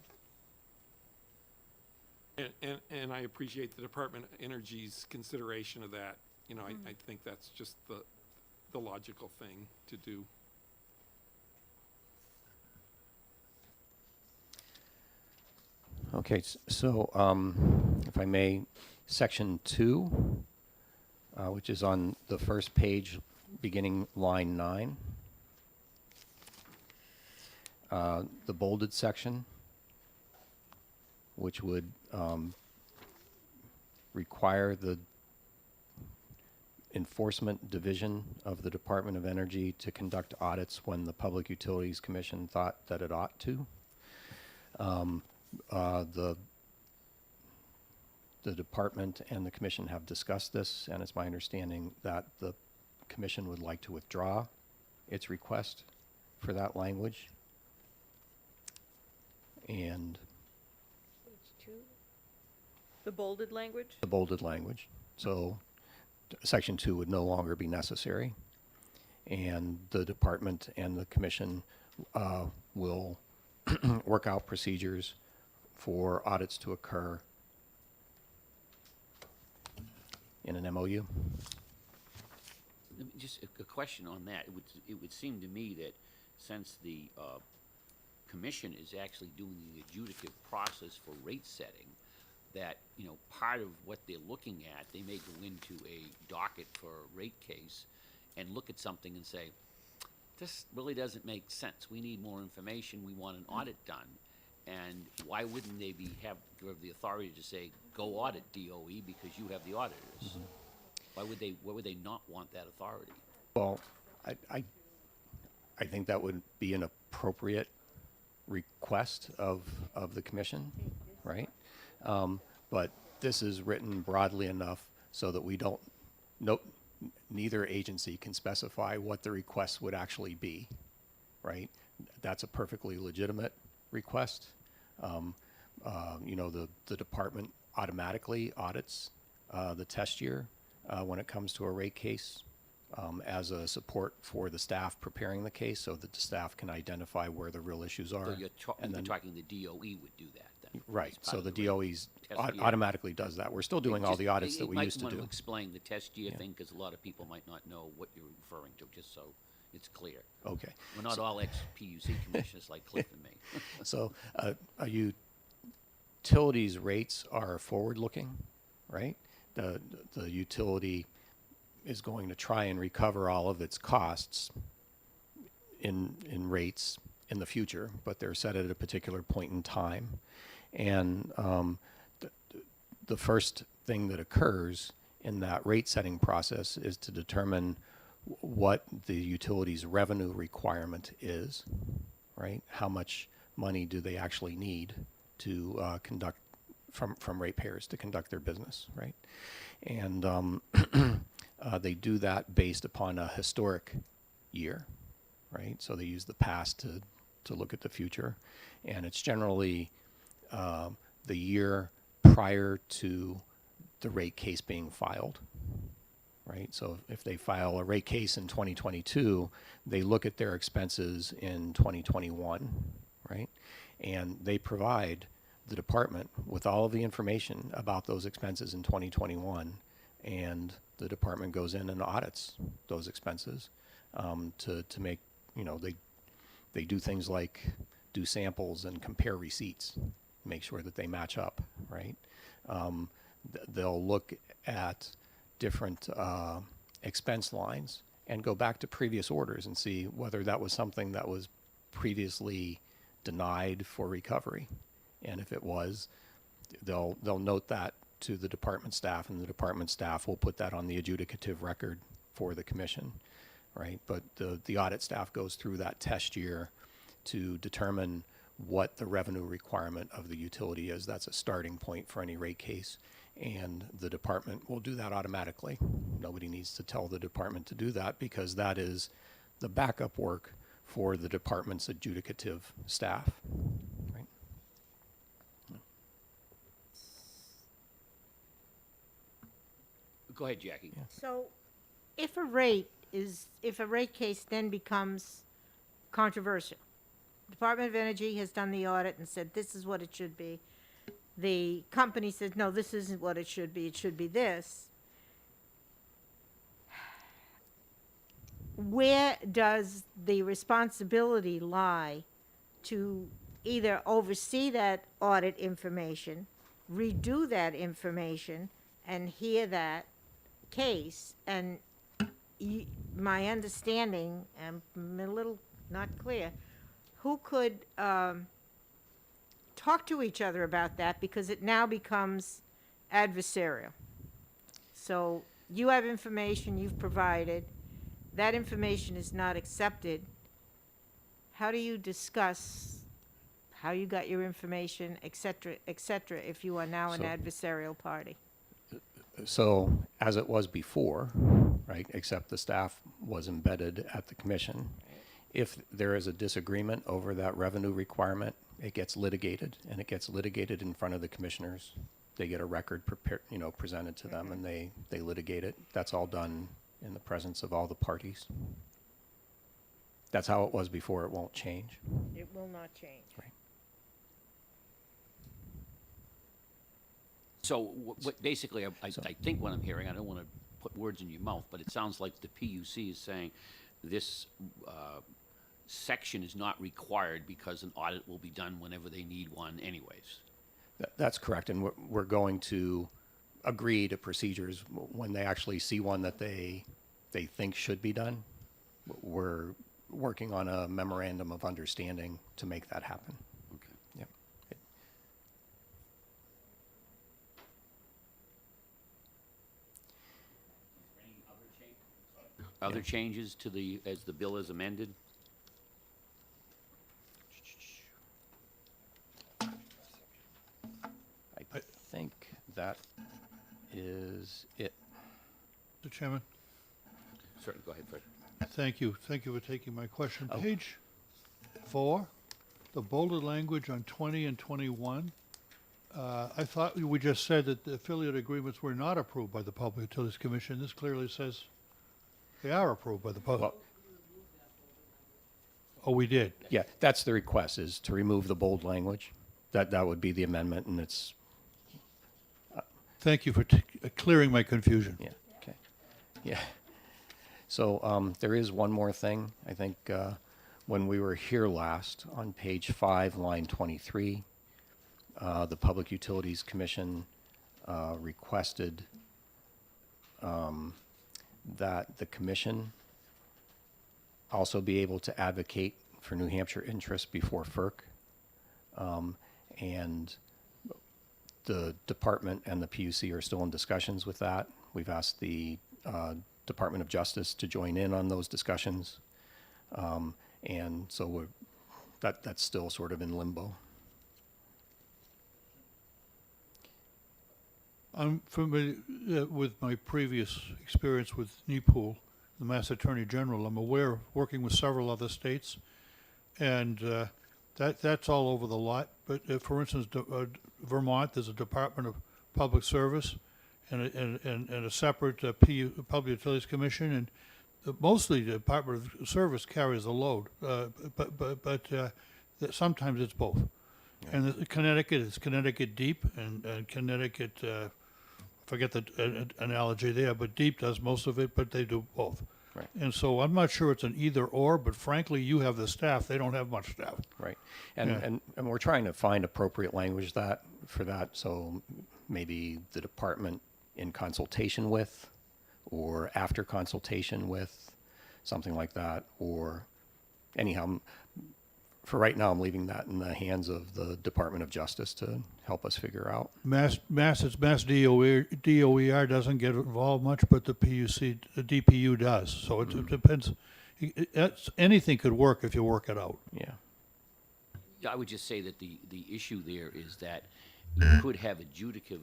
And I appreciate the Department of Energy's consideration of that. You know, I think that's just the logical thing to do. Okay, so if I may, section 2, which is on the first page, beginning line 9. The bolded section, which would require the Enforcement Division of the Department of Energy to conduct audits when the Public Utilities Commission thought that it ought to. The department and the commission have discussed this, and it's my understanding that the commission would like to withdraw its request for that language. And The bolded language? the bolded language. So section 2 would no longer be necessary. And the department and the commission will work out procedures for audits to occur in an MOU. just a question on that. It would seem to me that since the commission is actually doing the adjudicative process for rate setting, that, you know, part of what they're looking at, they may go into a docket for a rate case and look at something and say, this really doesn't make sense. We need more information. We want an audit done. And why wouldn't they have the authority to say, go audit DOE because you have the auditors? Why would they not want that authority? Well, I think that would be an appropriate request of the commission, right? But this is written broadly enough so that we don't, neither agency can specify what the request would actually be, right? That's a perfectly legitimate request. You know, the department automatically audits the test year when it comes to a rate case as a support for the staff preparing the case so that the staff can identify where the real issues are. So you're talking the DOE would do that then? Right, as part so of the rate DOE's test year. automatically does that. We're still doing all the audits that we used to You might do. want to explain the test year Yeah. thing, because a lot of people might not know what you're referring to, just so it's clear. Okay. We're not all ex-PUC commissioners like Cliff and me. So utilities rates are forward-looking, right? The utility is going to try and recover all of its costs in rates in the future, but they're set at a particular point in time. And the first thing that occurs in that rate-setting process is to determine what the utility's revenue requirement is, right? How much money do they actually need to conduct from ratepayers to conduct their business, right? And they do that based upon a historic year, right? So they use the past to look at the future, and it's generally the year prior to the rate case being filed, right? So if they file a rate case in 2022, they look at their expenses in 2021, right? And they provide the department with all of the information about those expenses in 2021, and the department goes in and audits those expenses to make, you know, they do things like do samples and compare receipts, make sure that they match up, right? They'll look at different expense lines and go back to previous orders and see whether that was something that was previously denied for recovery. And if it was, they'll note that to the department staff, and the department staff will put that on the adjudicative record for the commission, right? But the audit staff goes through that test year to determine what the revenue requirement of the utility is. That's a starting point for any rate case, and the department will do that automatically. Nobody needs to tell the department to do that, because that is the backup work for the department's adjudicative staff, right? Go ahead, Jackie. So, if a rate case then becomes controversial, Department of Energy has done the audit and said this is what it should be. The company says, no, this isn't what it should be this. Where does the responsibility lie to either oversee that audit information, redo that information, and hear that case? And my understanding, I'm a little not clear, who could talk to each other about that, because it now becomes adversarial. So you have information you've provided, that information is not accepted. How do you discuss how you got your information, et cetera, if you are now an So- adversarial party? So, as it was before, right, except the staff was embedded at the commission, if there is a disagreement over that revenue requirement, it gets litigated, and it gets litigated in front of the commissioners. They get a record prepared, presented to them, and they litigate it. That's all done in the presence of all the parties. That's how it was before. It won't change. It will not change. Right. So basically, I think what I'm hearing, I don't want to put words in your mouth, but it sounds like the PUC is saying this section is not required because an audit will be done whenever they need one anyways. That's correct, and we're going to agree to procedures when they actually see one that they think should be done. We're working on a memorandum of understanding to make that happen. Okay. Yep. Other changes to as the bill is amended? I think that is it. Mr. Chairman, Certainly, go ahead, Fred. thank you. Thank you for taking my question. Oh. Page 4, the bolded language on 20 and 21. I thought we just said that the affiliate agreements were not approved by the Public Utilities Commission. This clearly says they are approved by the public. Well, Oh, we did. yeah, that's the request, is to remove the bold language. That would be the amendment, and it's, Thank you for clearing my confusion. yeah, okay. Yeah. So there is one more thing. I think when we were here last, on page 5, line 23, the Public Utilities Commission requested that the commission also be able to advocate for New Hampshire interests before FERC. And the department and the PUC are still in discussions with that. We've asked the Department of Justice to join in on those discussions. And so that's still sort of in limbo. I'm familiar with my previous experience with NEPOOL, the Mass Attorney General. I'm aware of working with several other states, and that's all over the lot. But for instance, Vermont, there's a Department of Public Service and a separate Public Utilities Commission, and mostly the Department of Service carries the load, but sometimes it's both. Yeah. And Connecticut is Connecticut Deep, and Connecticut, forget the analogy there, but Deep does most of it, but they do both. Right. And so I'm not sure it's an either or, but frankly, you have the staff, they don't have much staff. Right. And, Yeah. and we're trying to find appropriate language for that, so maybe the department in consultation with, or after consultation with, something like that, or anyhow, for right now, I'm leaving that in the hands of the Department of Justice to help us figure out. Mass DOER doesn't get involved much, but the DPU does. So it depends. Anything could work if you work it out. Yeah. I would just say that the issue there is that you could have adjudicative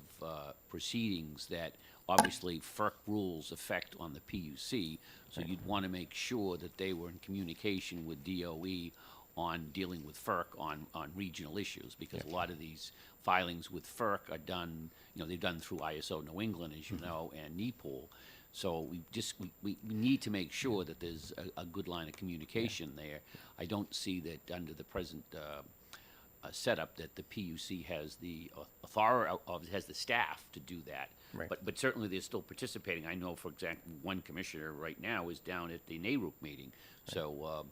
proceedings that obviously FERC rules affect on the PUC, so you'd want to make sure that they were in communication with DOE on dealing with FERC on regional issues, because a lot of these filings with FERC are done, they're done through ISO New England, as you know, and NEPOL. So we need to make sure that there's a good line of communication there. I don't see that under the present setup that the PUC has the authority, has the staff to do that. Right. But certainly they're still participating. I know, for example, one commissioner right now is down at the NARUC meeting. So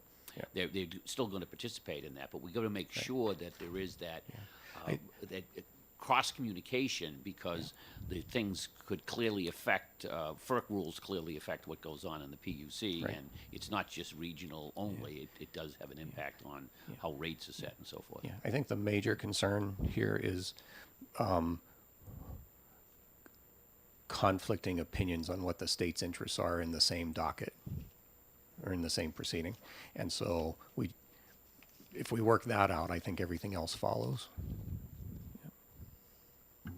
they're still going to participate in that. But we've got to make sure that there is that, that cross-communication, because the things could clearly affect, FERC rules clearly affect what goes on in the PUC, Right. and it's not just regional only. It does have an impact on how rates are set and so forth. Yeah, I think the major concern here is conflicting opinions on what the state's interests are in the same docket or in the same proceeding. And so if we work that out, I think everything else follows.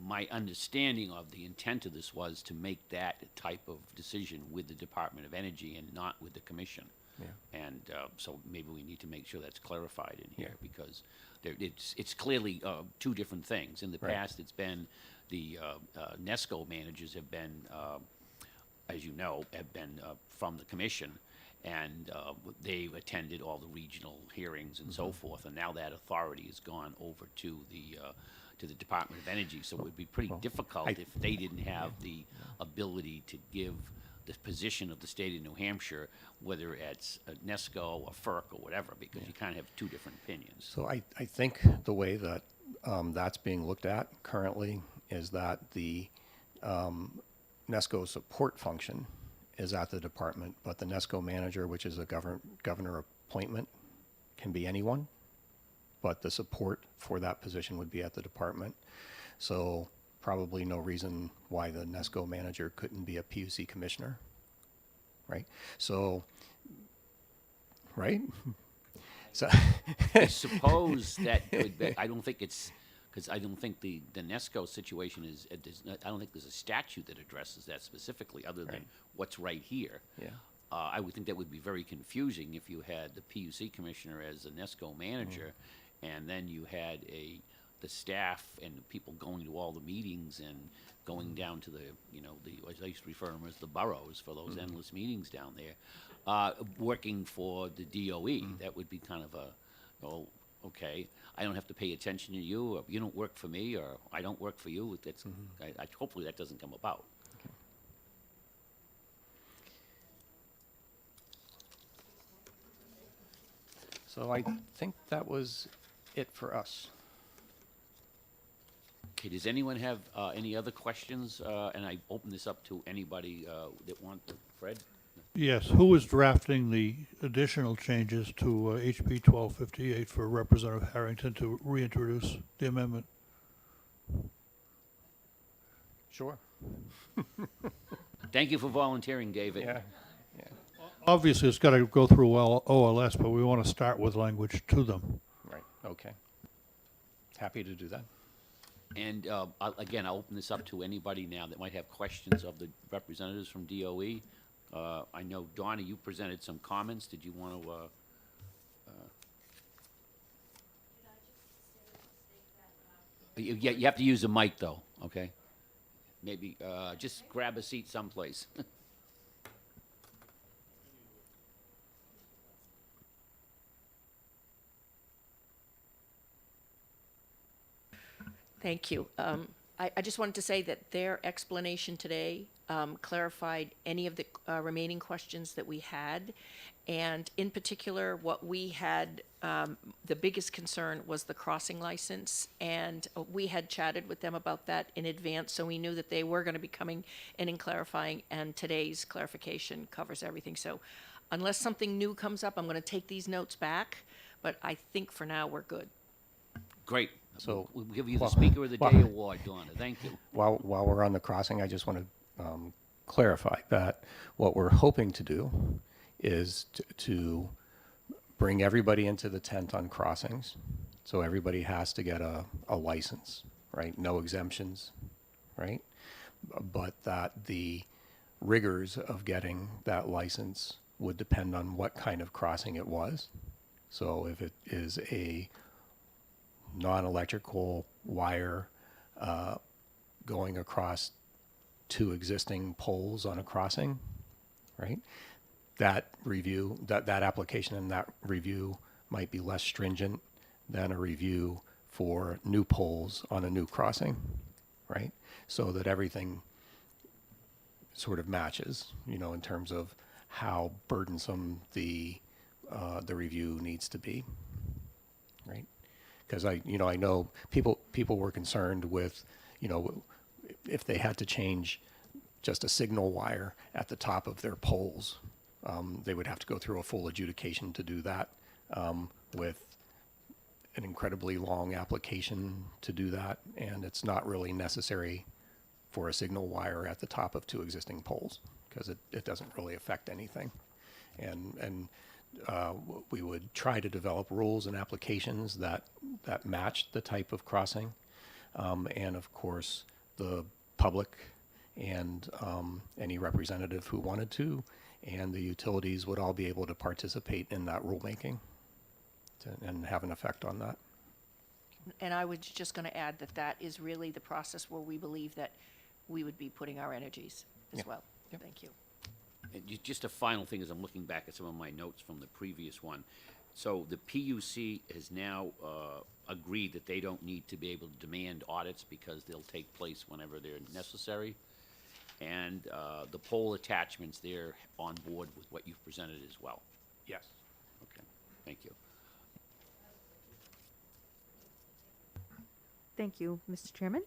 My understanding of the intent of this was to make that type of decision with the Department of Energy and not with the Commission. Yeah. And so maybe we need to make sure that's clarified in here, Yeah. because it's clearly two different things. In the Right. past, it's been the NESCO managers have been, as you know, have been from the Commission, and they've attended all the regional hearings and so forth, and now that authority has gone over to the Department of Energy, so it would be pretty difficult if they didn't have the ability to give the position of the state of New Hampshire, whether it's NESCO or FERC or whatever, because you kind of have two different opinions. So I think the way that that's being looked at currently is that the NESCO support function is at the department, but the NESCO manager, which is a governor appointment, can be anyone, but the support for that position would be at the department. So probably no reason why the NESCO manager couldn't be a PUC commissioner, right? So, right? So I suppose that could be, I don't think it's, because I don't think the NESCO situation is, I don't think there's a statute that addresses that specifically, other than Right. what's right here. Yeah. I would think that would be very confusing if you had the PUC commissioner as a NESCO manager, and then you had the staff and the people going to all the meetings and going down to the, as I used to refer to them as the boroughs for those endless meetings down there, working for the DOE. That would be kind of well, okay, I don't have to pay attention to you, or you don't work for me, or I don't work for you. That's, hopefully that doesn't come about. So I think that was it for us. Okay, does anyone have any other questions? And I open this up to anybody that wants, Fred? Yes, who is drafting the additional changes to HB 1258 for Representative Harrington to reintroduce the amendment? Sure. Thank you for volunteering, David. Yeah. Obviously, it's got to go through OLS, but we want to start with language to them. Right. Okay. Happy to do that. And again, I'll open this up to anybody now that might have questions of the representatives from DOE. I know, Donna, you presented some comments. Did you want to? You have to use the mic, though, okay? Maybe just grab a seat someplace. Thank you. I just wanted to say that their explanation today clarified any of the remaining questions that we had. And in particular, what we had, the biggest concern was the crossing license. And we had chatted with them about that in advance, so we knew that they were going to be coming in and clarifying. And today's clarification covers everything. So unless something new comes up, I'm going to take these notes back. But I think for now, we're good. Great. So- We'll give you the well- Speaker of the well- Day award, Donna. Thank you. While we're on the crossing, I just want to clarify that what we're hoping to do is to bring everybody into the tent on crossings. So everybody has to get a license, right? No exemptions, right? But that the rigors of getting that license would depend on what kind of crossing it was. So if it is a non-electrical wire going across two existing poles on a crossing, right? That review, that application and that review might be less stringent than a review for new poles on a new crossing, right? So that everything sort of matches, in terms of how burdensome the review needs to be, right? Because I know people were concerned with, if they had to change just a signal wire at the top of their poles, they would have to go through a full adjudication to do that, with an incredibly long application to do that, and it's not really necessary for a signal wire at the top of two existing poles, because it doesn't really affect anything. And we would try to develop rules and applications that matched the type of crossing. And of course, the public and any representative who wanted to, and the utilities would all be able to participate in that rulemaking and have an effect on that. And I was just going to add that that is really the process where we believe that we would be putting our energies as Yeah. well. Yep. Thank you. And just a final thing, as I'm looking back at some of my notes from the previous one. So the PUC has now agreed that they don't need to be able to demand audits because they'll take place whenever they're necessary. And the poll attachments, they're on board with what you've presented as well. Yes. Okay, thank you. Thank you, Mr. Chairman.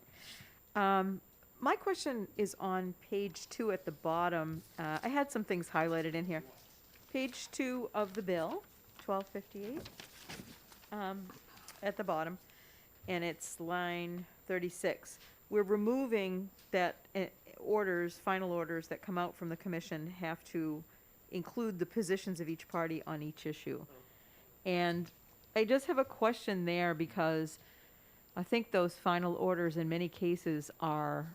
My question is on page 2 at the bottom. I had some things highlighted in here. Page 2 of the bill, 1258, at the bottom, and it's line 36. We're removing that final orders that come out from the commission have to include the positions of each party on each issue. And I just have a question there because I think those final orders in many cases are,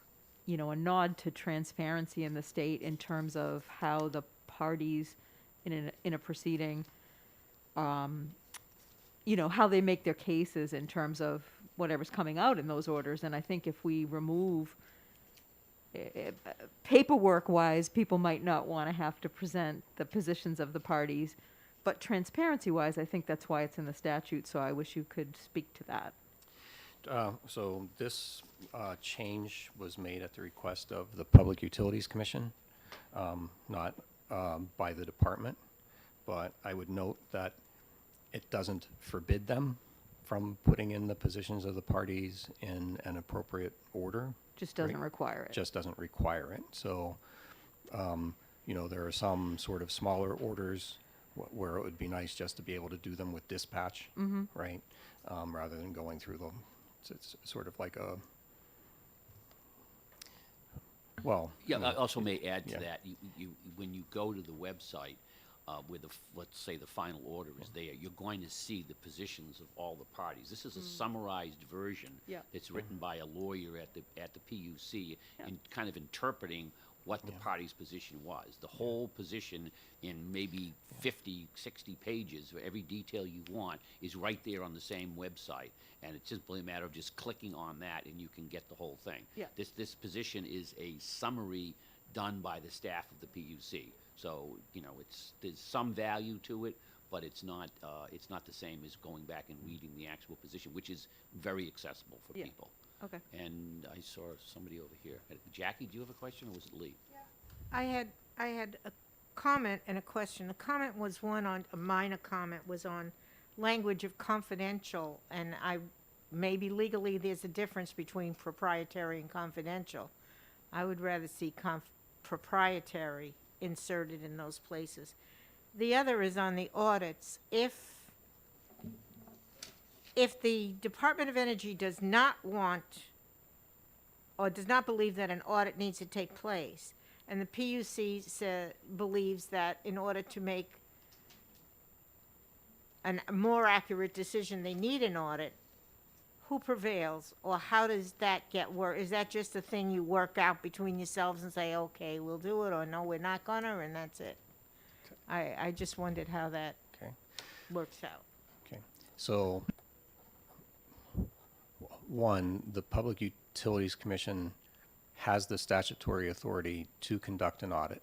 a nod to transparency in the state in terms of how the parties in a proceeding, how they make their cases in terms of whatever's coming out in those orders. And I think if we remove, paperwork-wise, people might not want to have to present the positions of the parties. But transparency-wise, I think that's why it's in the statute, so I wish you could speak to that. So this change was made at the request of the Public Utilities Commission, not by the department. But I would note that it doesn't forbid them from putting in the positions of the parties in an appropriate order. Just doesn't require it. Just doesn't require it. So, there are some sort of smaller orders where it would be nice just to be able to do them with dispatch, right? Rather than going through them. It's sort of like a, well. Yeah, I also may add to Yeah. that, when you go to the website, where let's say the final order is there, you're going to see the positions of all the parties. This is a summarized version. Yeah. That's written by a lawyer at the PUC, and kind of interpreting what the party's position was. The whole position in maybe 50, 60 pages, every detail you want, is right there on the same website. And it's simply a matter of just clicking on that and you can get the whole thing. Yeah. This position is a summary done by the staff of the PUC. So, there's some value to it, but it's not the same as going back and reading the actual position, which is very accessible for Yeah. people. Okay. And I saw somebody over here. Jackie, do you have a question, or was it Lee? I had a comment and a question. The comment was a minor comment was on language of confidential, and maybe legally there's a difference between proprietary and confidential. I would rather see proprietary inserted in those places. The other is on the audits. If the Department of Energy does not want or does not believe that an audit needs to take place, and the PUC believes that in order to make a more accurate decision, they need an audit, who prevails, or how does that get worked? Is that just a thing you work out between yourselves and say, okay, we'll do it, or no, we're not gonna, and that's it? I just wondered how that Okay. works out. Okay. So, one, the Public Utilities Commission has the statutory authority to conduct an audit,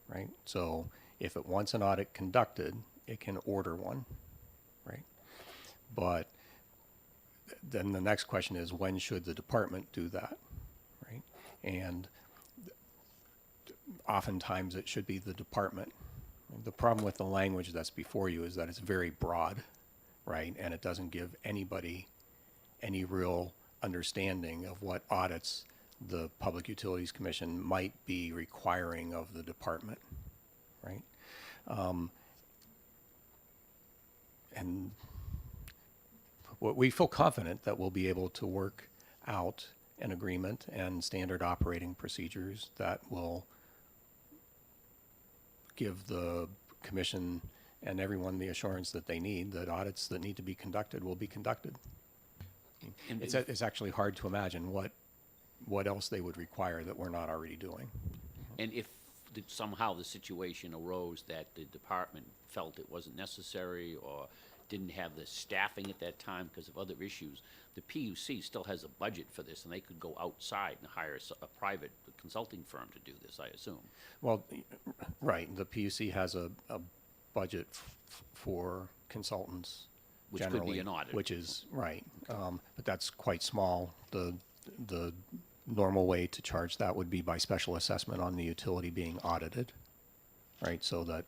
right? So if it wants an audit conducted, it can order one, right? But then the next question is, when should the department do that, right? And oftentimes it should be the department. The problem with the language that's before you is that it's very broad, right? And it doesn't give anybody any real understanding of what audits the Public Utilities Commission might be requiring of the department, right? And we feel confident that we'll be able to work out an agreement and standard operating procedures that will give the commission and everyone the assurance that they need that audits that need to be conducted will be conducted. It's actually hard to imagine what else they would require that we're not already doing. And if somehow the situation arose that the department felt it wasn't necessary or didn't have the staffing at that time because of other issues, the PUC still has a budget for this, and they could go outside and hire a private consulting firm to do this, I assume. Well, right, the PUC has a budget for consultants. Which could be generally, an audit. Which is, right, but that's quite small. The normal way to charge that would be by special assessment on the utility being audited, right? So that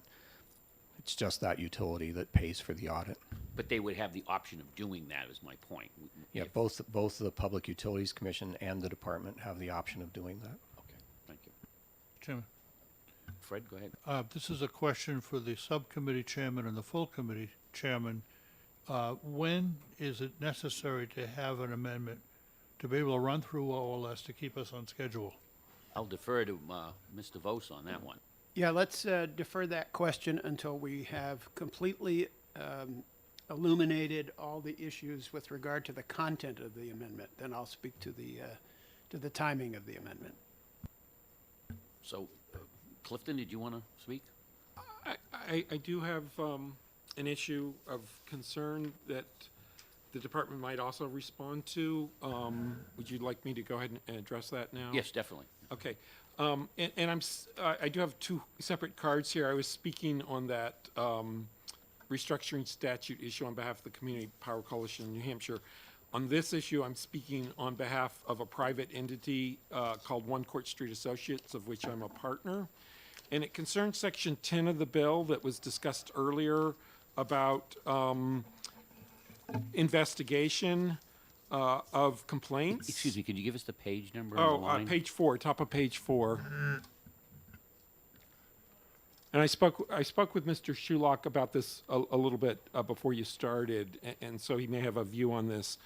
it's just that utility that pays for the audit. But they would have the option of doing that, is my point. Yeah, both the Public Utilities Commission and the department have the option of doing that. Okay, thank you. Chairman, Fred, go ahead. this is a question for the subcommittee chairman and the full committee chairman. When is it necessary to have an amendment to be able to run through OLS to keep us on schedule? I'll defer to Mr. Vos on that one. Yeah, let's defer that question until we have completely illuminated all the issues with regard to the content of the amendment. Then I'll speak to the timing of the amendment. So, Clifton, did you want to speak? I do have an issue of concern that the department might also respond to. Would you like me to go ahead and address that now? Yes, definitely. Okay. And I do have two separate cards here. I was speaking on that restructuring statute issue on behalf of the Community Power Coalition in New Hampshire. On this issue, I'm speaking on behalf of a private entity called One Court Street Associates, of which I'm a partner. And it concerns Section 10 of the bill that was discussed earlier about investigation of complaints. Excuse me, could you give us the page number and the line? Page 4, top of page 4. And I spoke with Mr. Shulock about this a little bit before you started, and so he may have a view on this.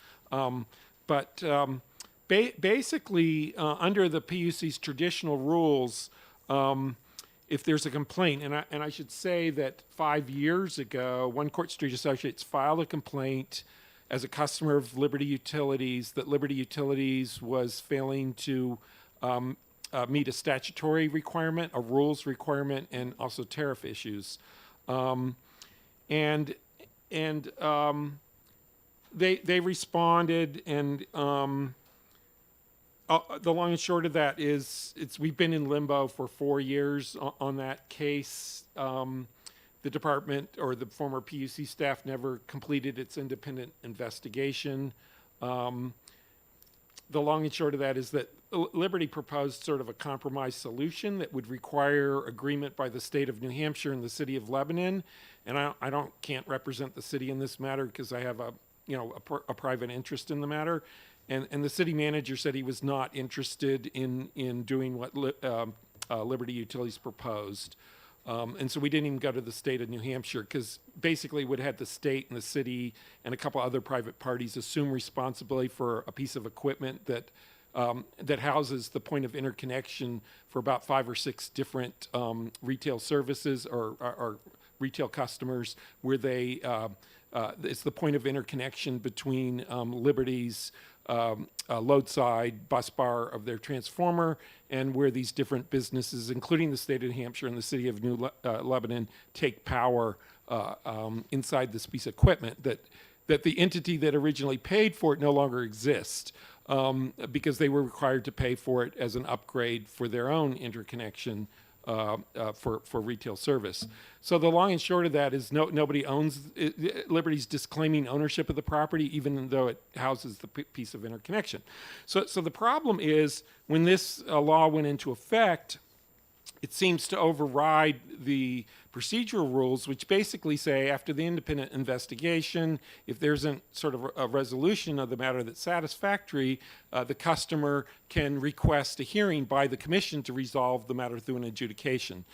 Basically, under the PUC's traditional rules, if there's a complaint, and I should say that 5 years ago, One Court Street Associates filed a complaint as a customer of Liberty Utilities that Liberty Utilities was failing to meet a statutory requirement, a rules requirement, and also tariff issues. They responded, and the long and short of that is we've been in limbo for 4 years on that case. The department or the former PUC staff never completed its independent investigation. the long and short of that is that Liberty proposed sort of a compromise solution that would require agreement by the state of New Hampshire and the city of Lebanon. And I can't represent the city in this matter because I have a private interest in the matter. And the city manager said he was not interested in doing what Liberty Utilities proposed. And so we didn't even go to the state of New Hampshire because basically we'd had the state and the city and a couple other private parties assume responsibility for a piece of equipment that houses the point of interconnection for about 5 or 6 different retail services or retail customers where they it's the point of interconnection between Liberty's load side bus bar of their transformer and where these different businesses, including the state of New Hampshire and the city of New Lebanon, take power inside this piece of equipment that the entity that originally paid for it no longer exists because they were required to pay for it as an upgrade for their own interconnection for retail service. So the long and short of that is nobody owns Liberty's disclaiming ownership of the property, even though it houses the piece of interconnection. So the problem is when this law went into effect, it seems to override the procedural rules, which basically say after the independent investigation, if there isn't sort of a resolution of the matter that's satisfactory, the customer can request a hearing by the commission to resolve the matter through an adjudication.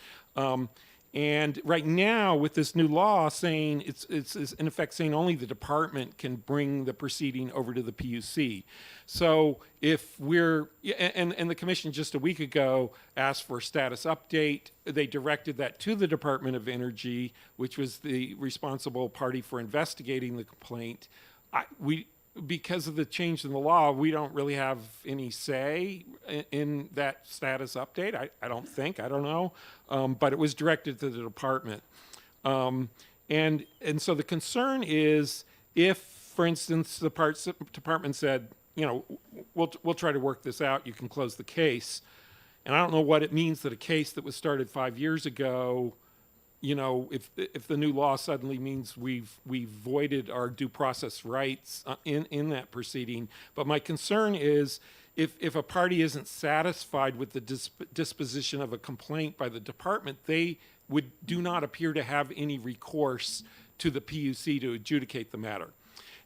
And right now, with this new law saying, it's in effect saying only the department can bring the proceeding over to the PUC. So if and the commission just a week ago asked for a status update, they directed that to the Department of Energy, which was the responsible party for investigating the complaint. Because of the change in the law, we don't really have any say in that status update. I don't think, I don't know, but it was directed to the department. And so the concern is if, for instance, the department said, we'll try to work this out, you can close the case. And I don't know what it means that a case that was started 5 years ago, if the new law suddenly means we've voided our due process rights in that proceeding. But my concern is if a party isn't satisfied with the disposition of a complaint by the department, they do not appear to have any recourse to the PUC to adjudicate the matter.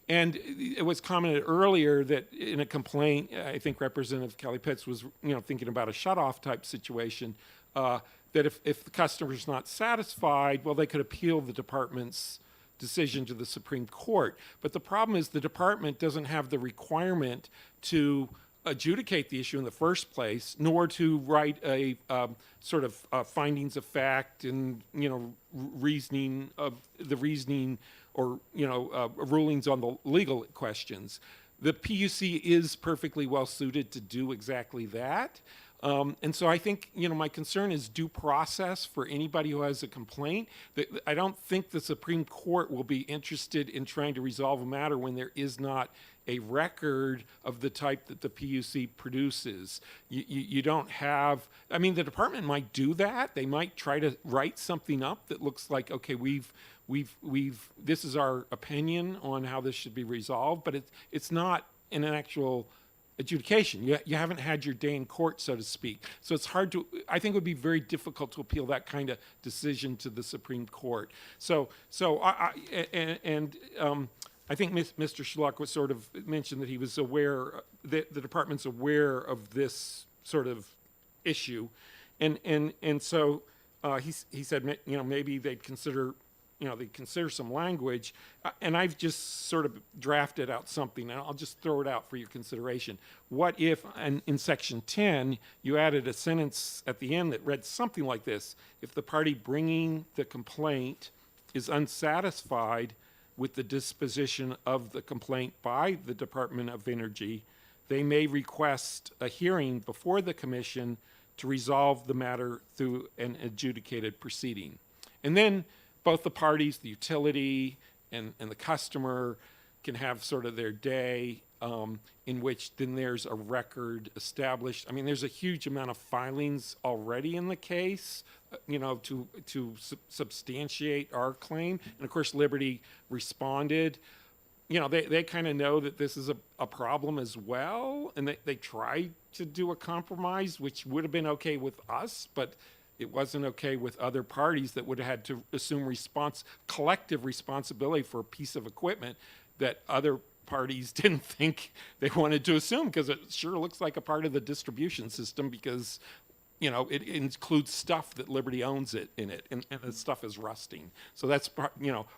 And it was commented earlier that in a complaint, I think Representative Kelly Pitts was thinking about a shutoff type situation, that if the customer's not satisfied, well, they could appeal the department's decision to the Supreme Court. But the problem is the department doesn't have the requirement to adjudicate the issue in the first place, nor to write a sort of findings of fact and reasoning or rulings on the legal questions. The PUC is perfectly well suited to do exactly that. And so I think, my concern is due process for anybody who has a complaint. I don't think the Supreme Court will be interested in trying to resolve a matter when there is not a record of the type that the PUC produces. You don't have, the department might do that. They might try to write something up that looks like, okay, this is our opinion on how this should be resolved, but it's not in an actual adjudication. You haven't had your day in court, so to speak. So it's hard I think it would be very difficult to appeal that kind of decision to the Supreme Court. I think Mr. Schluck was sort of mentioned that he was aware, that the department's aware of this sort of issue. And so he said, maybe they'd consider some language, and I've just sort of drafted out something, and I'll just throw it out for your consideration. What if, in Section 10, you added a sentence at the end that read something like this: if the party bringing the complaint is unsatisfied with the disposition of the complaint by the Department of Energy, they may request a hearing before the commission to resolve the matter through an adjudicated proceeding. And then both the parties, the utility and the customer, can have sort of their day in which then there's a record established. There's a huge amount of filings already in the case, to substantiate our claim. And of course, Liberty responded. they kind of know that this is a problem as well, and they try to do a compromise, which would have been okay with us, but it wasn't okay with other parties that would have had to assume collective responsibility for a piece of equipment that other parties didn't think they wanted to assume, because it sure looks like a part of the distribution system, because it includes stuff that Liberty owns in it, and the stuff is rusting. So that's part,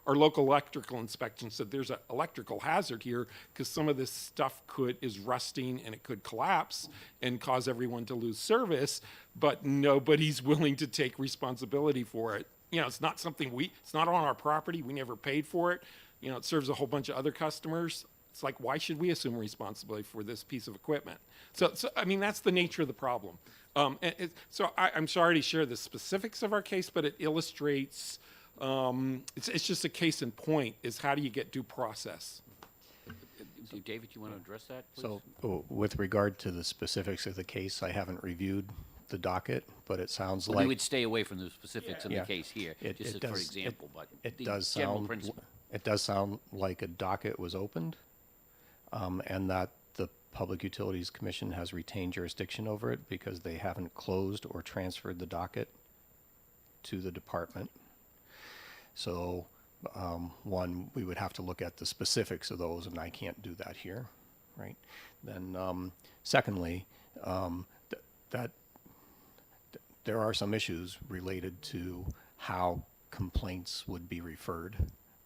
our local electrical inspection said there's an electrical hazard here because some of this stuff is rusting and it could collapse and cause everyone to lose service, but nobody's willing to take responsibility for it. It's not something it's not on our property. We never paid for it. It serves a whole bunch of other customers. It's like, why should we assume responsibility for this piece of equipment? So I mean, that's the nature of the problem. I'm sorry to share the specifics of our case, but it illustrates, it's just a case in point, is how do you get due process? David, you want to address that, please? So, with regard to the specifics of the case, I haven't reviewed the docket, but it sounds We like would stay away from the specifics of the Yeah. case here, just for example, but it the does general sound principle. it does sound like a docket was opened, and that the Public Utilities Commission has retained jurisdiction over it because they haven't closed or transferred the docket to the department. So, one, we would have to look at the specifics of those, and I can't do that here, right? Then, secondly, there are some issues related to how complaints would be referred,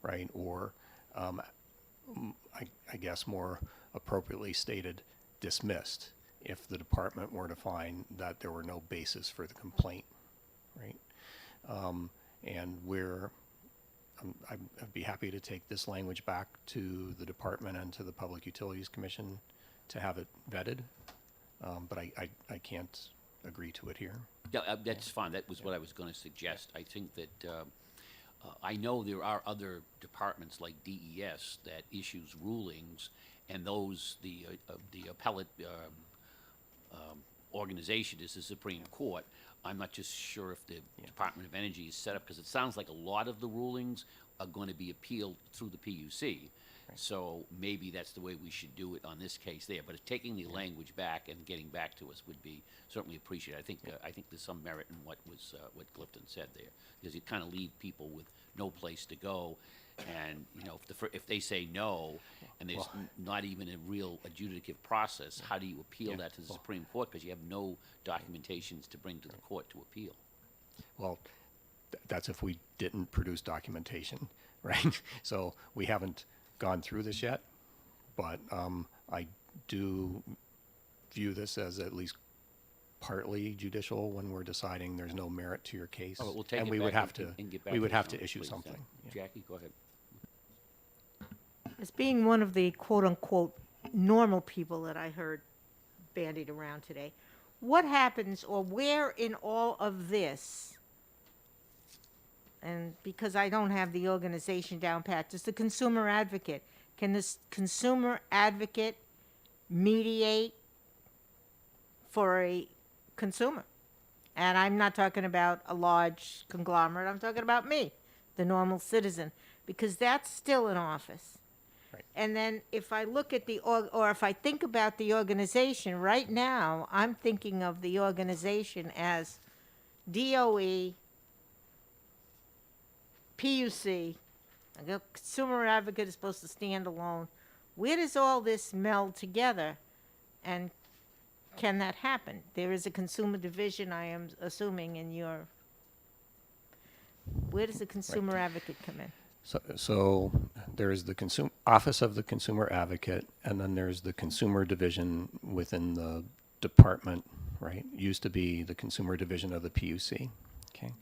right? Or, I guess more appropriately stated, dismissed if the department were to find that there were no basis for the complaint, right? And I'd be happy to take this language back to the department and to the Public Utilities Commission to have it vetted, but I can't agree to it here. Yeah, that's fine. That was what I was going to suggest. I think that, I know there are other departments like DES that issues rulings, and those, the appellate organization is the Supreme Court. I'm not just sure if the Department of Energy is set up, because it sounds like a lot of the rulings are going to be appealed through the PUC. So maybe that's the way we should do it on this case there. But taking the language back and getting back to us would be certainly appreciated. I think there's some merit in what Clifton said there, because you kind of leave people with no place to go. And, if they say no, and there's not even a real adjudicative process, how do you appeal that to the Supreme Court? Because you have no documentations to bring to the court to appeal. Well, that's if we didn't produce documentation, right? So we haven't gone through this yet, but I do view this as at least partly judicial when we're deciding there's no merit to your case. Oh, we'll take and it we back would have and get back we would the have to comment, issue please. something. Yeah. Jackie, go ahead. As being one of the quote-unquote normal people that I heard bandied around today, what happens, or where in all of this, and because I don't have the organization down pat, does the consumer advocate, can this consumer advocate mediate for a consumer? And I'm not talking about a large conglomerate, I'm talking about me, the normal citizen, because that's still in office. Right. And then if I look at or if I think about the organization, right now, I'm thinking of the organization as DOE, PUC, a consumer advocate is supposed to stand alone. Where does all this meld together? And can that happen? There is a consumer division, I am assuming, in your... Where does the consumer advocate come in? So there's the Office of the Consumer Advocate, and then there's the consumer division within the department, right? Used to be the consumer division of the PUC, okay?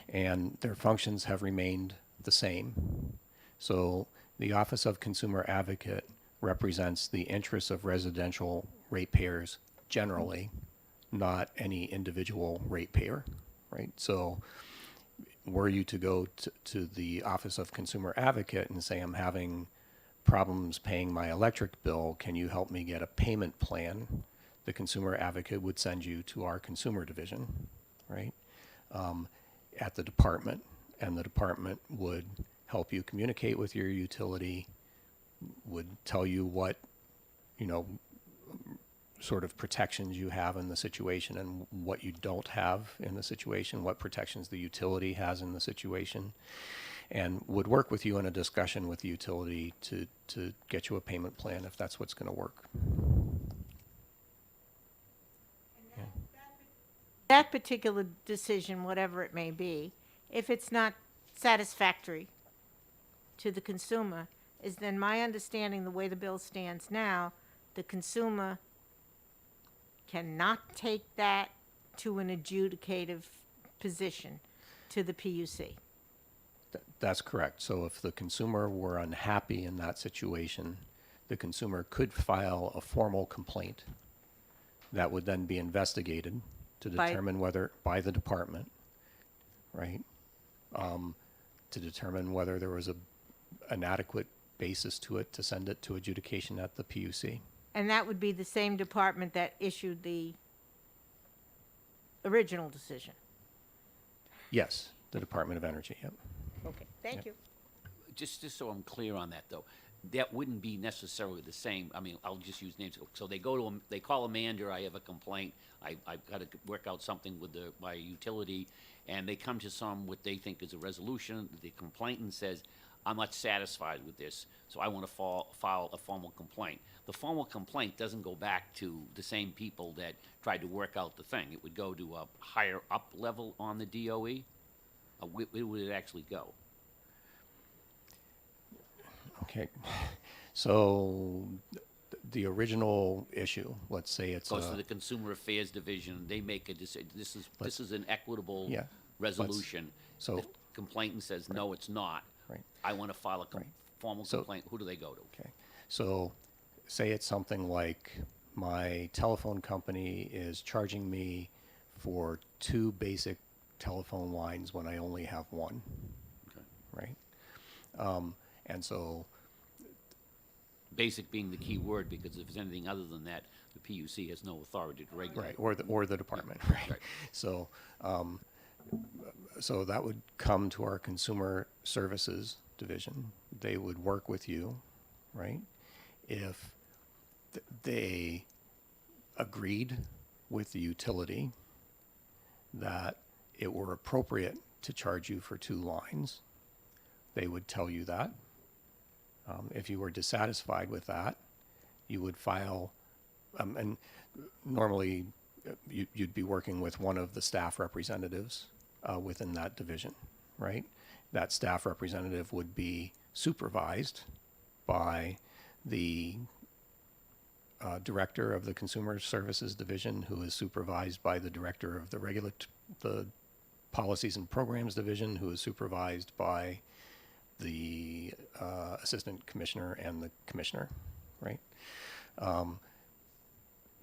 And their functions have remained the same. So the Office of Consumer Advocate represents the interests of residential ratepayers generally, not any individual ratepayer, right? So were you to go to the Office of Consumer Advocate and say, I'm having problems paying my electric bill, can you help me get a payment plan? The consumer advocate would send you to our consumer division, right, at the department, and the department would help you communicate with your utility, would tell you what, you know, sort of protections you have in the situation and what you don't have in the situation, what protections the utility has in the situation, and would work with you in a discussion with the utility to get you a payment plan if that's what's going to work. That particular decision, whatever it may be, if it's not satisfactory to the consumer, is then my understanding, the way the bill stands now, the consumer cannot take that to an adjudicative position to the PUC. That's correct. So if the consumer were unhappy in that situation, the consumer could file a formal complaint that would then be investigated to By- determine whether, by the department, right? To determine whether there was an adequate basis to it to send it to adjudication at the PUC. And that would be the same department that issued the original decision. Yes, the Department of Energy, yep. Okay, thank you. Just so I'm clear on that, though, that wouldn't be necessarily the same. I mean, I'll just use names. So they go to, they call Amanda, I have a complaint, I've got to work out something with my utility, and they come to what they think is a resolution. The complainant says, I'm not satisfied with this, so I want to file a formal complaint. The formal complaint doesn't go back to the same people that tried to work out the thing. It would go to a higher up level on the DOE? Where would it actually go? Okay, so the original issue, let's say it's Goes to the Consumer Affairs Division, they make a decision, this is an equitable Yeah, resolution. so- The complainant says, no, it's not. Right. I want to file a Right. formal So- complaint, who do they go to? Okay, so say it's something like my telephone company is charging me for 2 basic telephone lines when I only have one, Okay. right? And so, Basic being the key word, because if it's anything other than that, the PUC has no authority to regulate. right, or the department, right? Right. So, so that would come to our Consumer Services Division. They would work with you, right? If they agreed with the utility that it were appropriate to charge you for 2 lines, they would tell you that. If you were dissatisfied with that, you would file, and normally you'd be working with one of the staff representatives within that division, right? That staff representative would be supervised by the director of the Consumer Services Division, who is supervised by the director of the Policies and Programs Division, who is supervised by the assistant commissioner and the commissioner, right?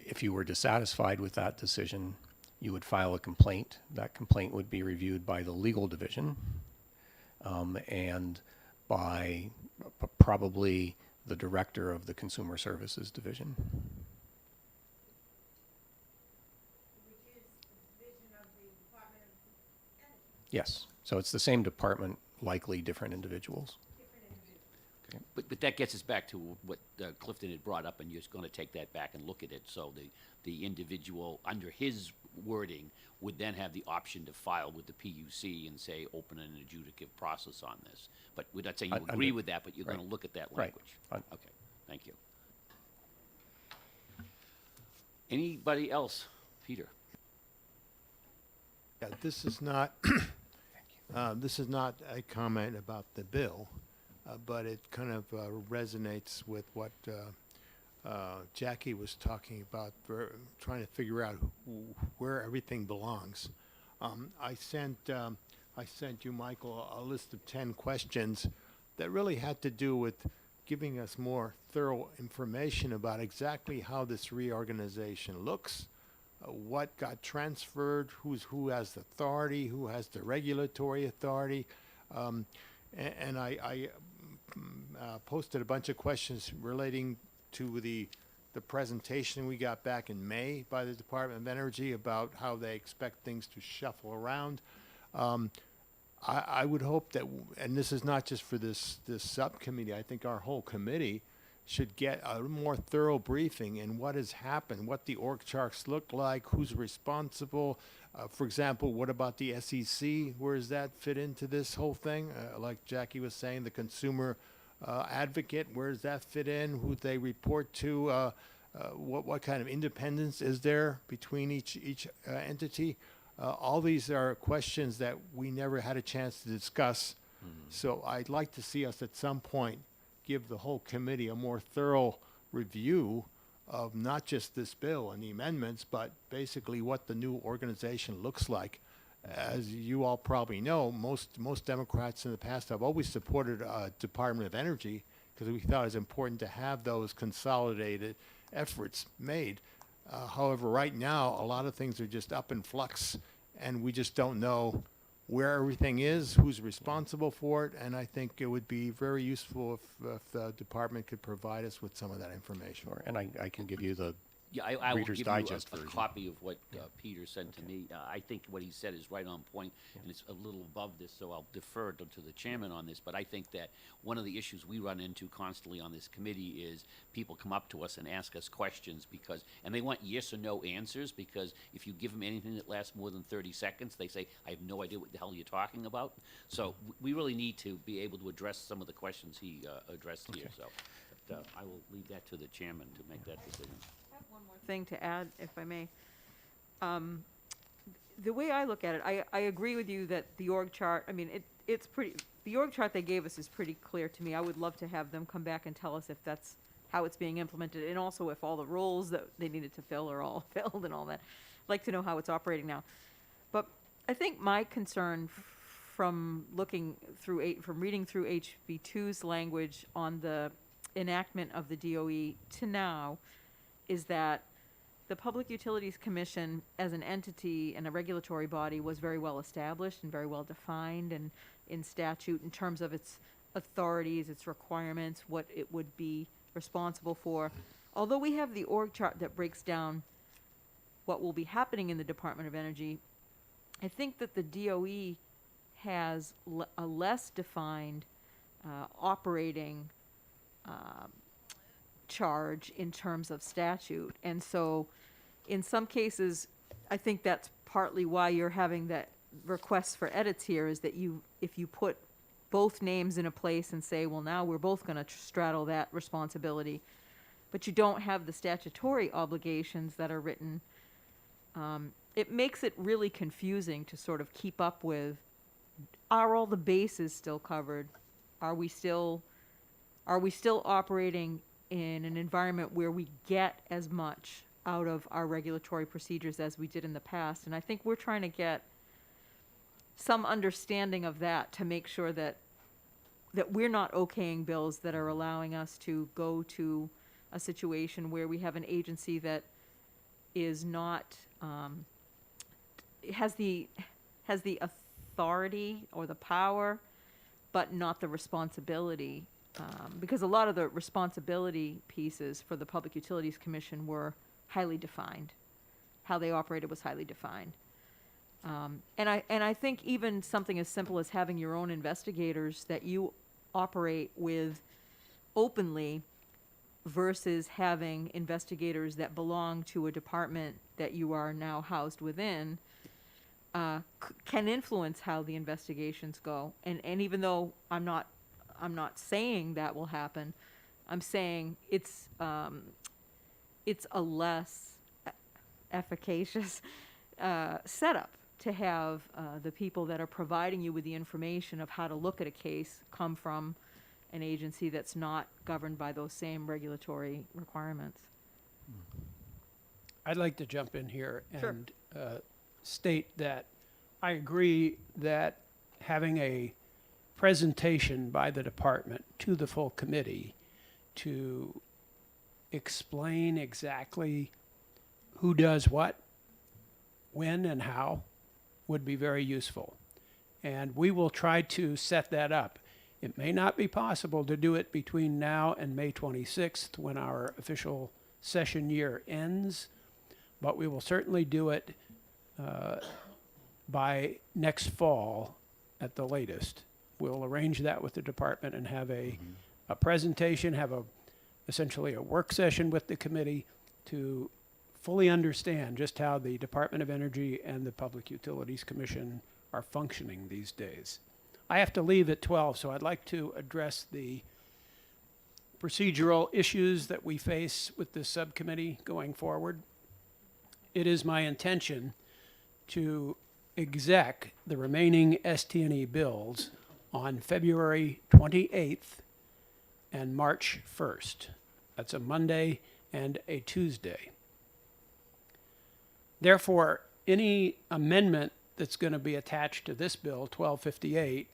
If you were dissatisfied with that decision, you would file a complaint. That complaint would be reviewed by the legal division and by probably the director of the Consumer Services Division. Yes, so it's the same department, likely different individuals. But that gets us back to what Clifton had brought up, and you're going to take that back and look at it. So the individual, under his wording, would then have the option to file with the PUC and say, open an adjudicative process on this. But we're not saying you agree with that, but you're going to look at that Right. language. Okay, thank you. Anybody else? Peter? Yeah, this is not, this is not a comment about the bill, but it kind of resonates with what Jackie was talking about, trying to figure out where everything belongs. I sent you, Michael, a list of 10 questions that really had to do with giving us more thorough information about exactly how this reorganization looks, what got transferred, who has the authority, who has the regulatory authority. And I posted a bunch of questions relating to the presentation we got back in May by the Department of Energy about how they expect things to shuffle around. I would hope that, and this is not just for this subcommittee, I think our whole committee should get a more thorough briefing in what has happened, what the org charts look like, who's responsible. For example, what about the SEC? Where does that fit into this whole thing? Like Jackie was saying, the consumer advocate, where does that fit in? Who they report to? What kind of independence is there between each entity? All these are questions that we never had a chance to discuss. So I'd like to see us at some point give the whole committee a more thorough review of not just this bill and the amendments, but basically what the new organization looks like. As you all probably know, most Democrats in the past have always supported Department of Energy because we thought it was important to have those consolidated efforts made. However, right now, a lot of things are just up in flux, and we just don't know where everything is, who's responsible for it, and I think it would be very useful if the department could provide us with some of that information. Sure, and I can give you the Yeah, I will Reader's give Digest you a version. copy of what Peter sent to me. I think what he said is right on point, and it's a little above this, so I'll defer to the chairman on this. But I think that one of the issues we run into constantly on this committee is people come up to us and ask us questions and they want yes or no answers, because if you give them anything that lasts more than 30 seconds, they say, I have no idea what the hell you're talking about. So we really need to be able to address some of the questions he addressed here. So but, I will leave that to the chairman to make that decision. Thing to add, if I may. The way I look at it, I agree with you that the org chart, I mean, it's pretty, the org chart they gave us is pretty clear to me. I would love to have them come back and tell us if that's how it's being implemented, and also if all the roles that they needed to fill are all filled and all that. I'd like to know how it's operating now. But I think my concern from reading through HB2's language on the enactment of the DOE to now is that the Public Utilities Commission as an entity and a regulatory body was very well established and very well defined and in statute in terms of its authorities, its requirements, what it would be responsible for. Although we have the org chart that breaks down what will be happening in the Department of Energy, I think that the DOE has a less defined operating charge in terms of statute. And so in some cases, I think that's partly why you're having that request for edits here, is that if you put both names in a place and say, well, now we're both going to straddle that responsibility, but you don't have the statutory obligations that are written, it makes it really confusing to sort of keep up with, are all the bases still covered? Are we still operating in an environment where we get as much out of our regulatory procedures as we did in the past? And I think we're trying to get some understanding of that to make sure that we're not okaying bills that are allowing us to go to a situation where we have an agency that is not, has the authority or the power, but not the responsibility. Because a lot of the responsibility pieces for the Public Utilities Commission were highly defined. How they operated was highly defined. And I think even something as simple as having your own investigators that you operate with openly versus having investigators that belong to a department that you are now housed within can influence how the investigations go. And even though I'm not saying that will happen, I'm saying it's a less efficacious setup to have the people that are providing you with the information of how to look at a case come from an agency that's not governed by those same regulatory requirements. I'd like to jump in here Sure. and state that I agree that having a presentation by the department to the full committee to explain exactly who does what, when, and how would be very useful. And we will try to set that up. It may not be possible to do it between now and May 26th, when our official session year ends, but we will certainly do it by next fall at the latest. We'll arrange that with the department and have a presentation, have essentially a work session with the committee to fully understand just how the Department of Energy and the Public Utilities Commission are functioning these days. I have to leave at 12, so I'd like to address the procedural issues that we face with this subcommittee going forward. It is my intention to exec the remaining ST&E bills on February 28th and March 1st. That's a Monday and a Tuesday. Therefore, any amendment that's going to be attached to this bill, 1258,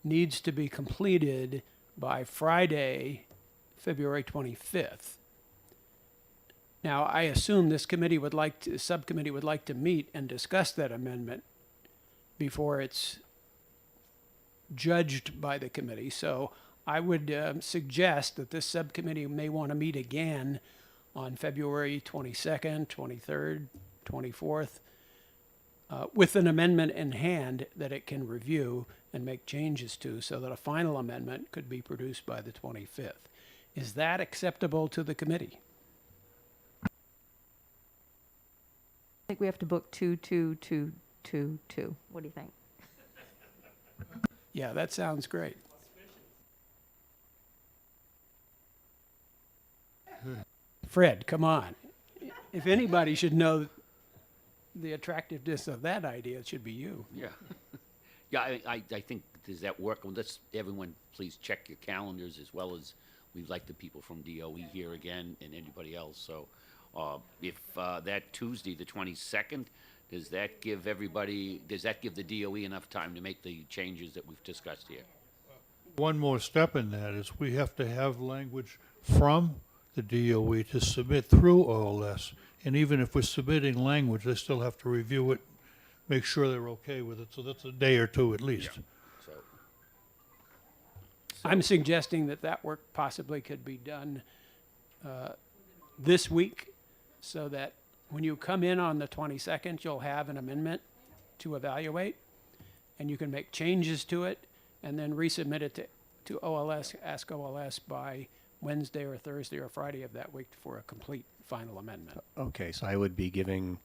needs to be completed by Friday, February 25th. Now, I assume this subcommittee would like to meet and discuss that amendment before it's judged by the committee. So I would suggest that this subcommittee may want to meet again on February 22nd, 23rd, 24th, with an amendment in hand that it can review and make changes to so that a final amendment could be produced by the 25th. Is that acceptable to the committee? I think we have to book 22222. What do you think? Yeah, that sounds great. Fred, come on. If anybody should know the attractiveness of that idea, it should be you. Yeah. Yeah, I think, does that work? Well, let's, everyone, please check your calendars as well as we'd like the people from DOE here again and anybody else. So if that Tuesday, the 22nd, does that give the DOE enough time to make the changes that we've discussed here? One more step in that is we have to have language from the DOE to submit through OLS. And even if we're submitting language, they still have to review it, make sure they're okay with it. So that's a day or two at least. So, I'm suggesting that work possibly could be done this week so that when you come in on the 22nd, you'll have an amendment to evaluate and you can make changes to it and then resubmit it to OLS, ask OLS by Wednesday or Thursday or Friday of that week for a complete final amendment. Okay, so I would be giving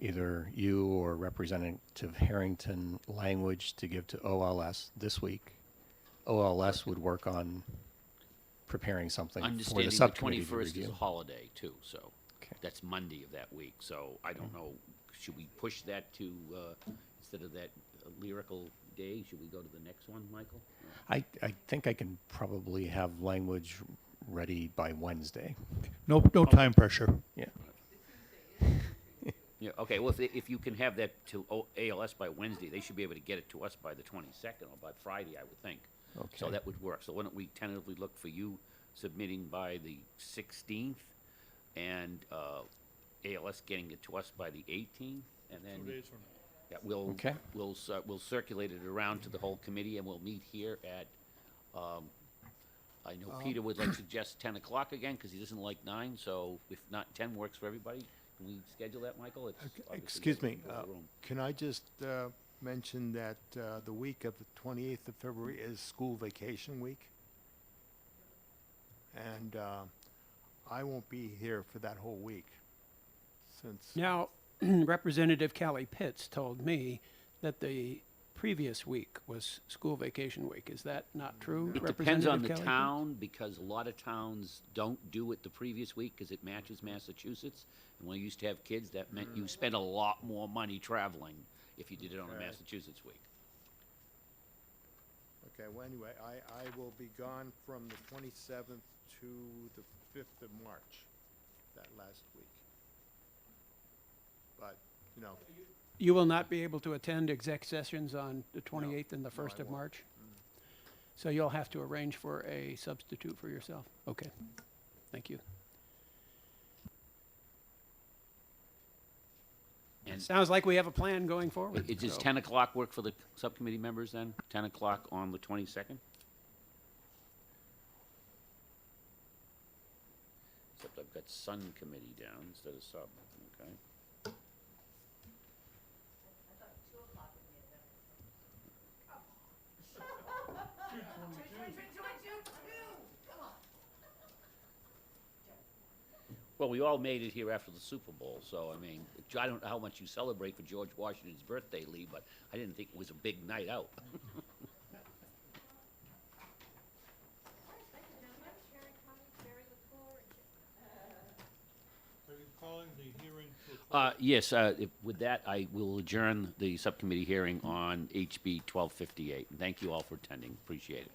either you or Representative Harrington language to give to OLS this week. OLS would work on preparing something for the understanding the subcommittee to 21st is review. a holiday too, so Okay. that's Monday of that week. So I don't know, should we push that to, instead of that lyrical day, should we go to the next one, Michael? I think I can probably have language ready by Wednesday. No time pressure. Yeah. Yeah, okay, well, if you can have that to ALS by Wednesday, they should be able to get it to us by the 22nd or by Friday, I would think. So Okay. that would work. So why don't we tentatively look for you submitting by the 16th and ALS getting it to us by the 18th? And then, yeah, Okay. we'll circulate it around to the whole committee and we'll meet here at, I know Peter would like to suggest 10 o'clock again because he doesn't like 9, so if not, 10 works for everybody. Can we schedule that, Michael? It's obviously Excuse me, over the room. can I just mention that the week of the 28th of February is school vacation week? And I won't be here for that whole week, since... Now, Representative Callie Pitts told me that the previous week was school vacation week. Is that not true? It depends on the Representative Callie Pitts? town, because a lot of towns don't do it the previous week because it matches Massachusetts. And when you used to have kids, that meant you spent a lot more money traveling if you did it on a Right. Massachusetts week. Okay, well, anyway, I will be gone from the 27th to the 5th of March, that last week. But, you know, You will not be able to attend exec sessions on the 28th and the 1st I of won't. March? So you'll have to arrange for a substitute for yourself? Okay. Thank you. And Sounds like we have a plan going forward. does so- 10 o'clock work for the subcommittee members then? 10 o'clock on the 22nd? Except I've got Sun Committee down instead of sub, okay? Well, we all made it here after the Super Bowl, so, I mean, I don't know how much you celebrate for George Washington's birthday, Lee, but I didn't think it was a big night out. Are you calling the hearing to Yes, with that, I will adjourn the subcommittee hearing on HB 1258. Thank you all for attending, appreciate it.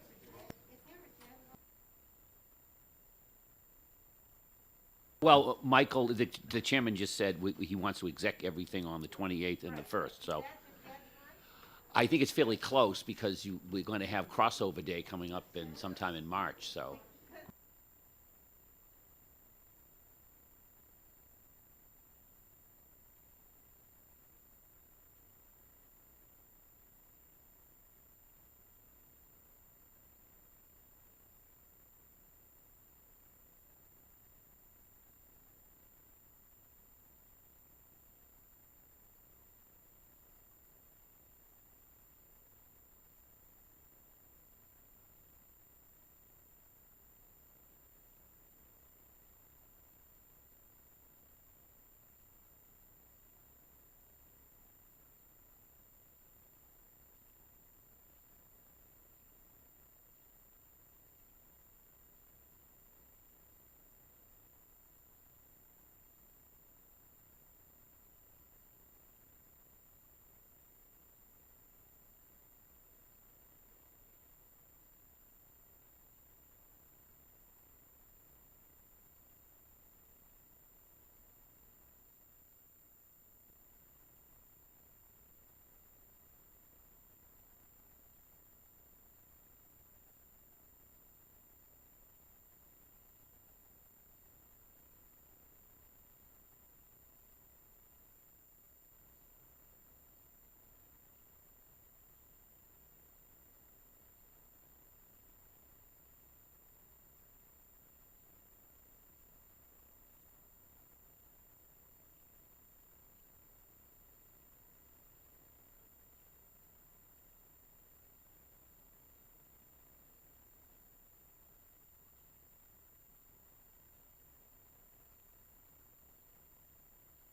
Well, Michael, the chairman just said he wants to exec everything on the 28th and the 1st, so. I think it's fairly close because we're going to have crossover day coming up sometime in March, so.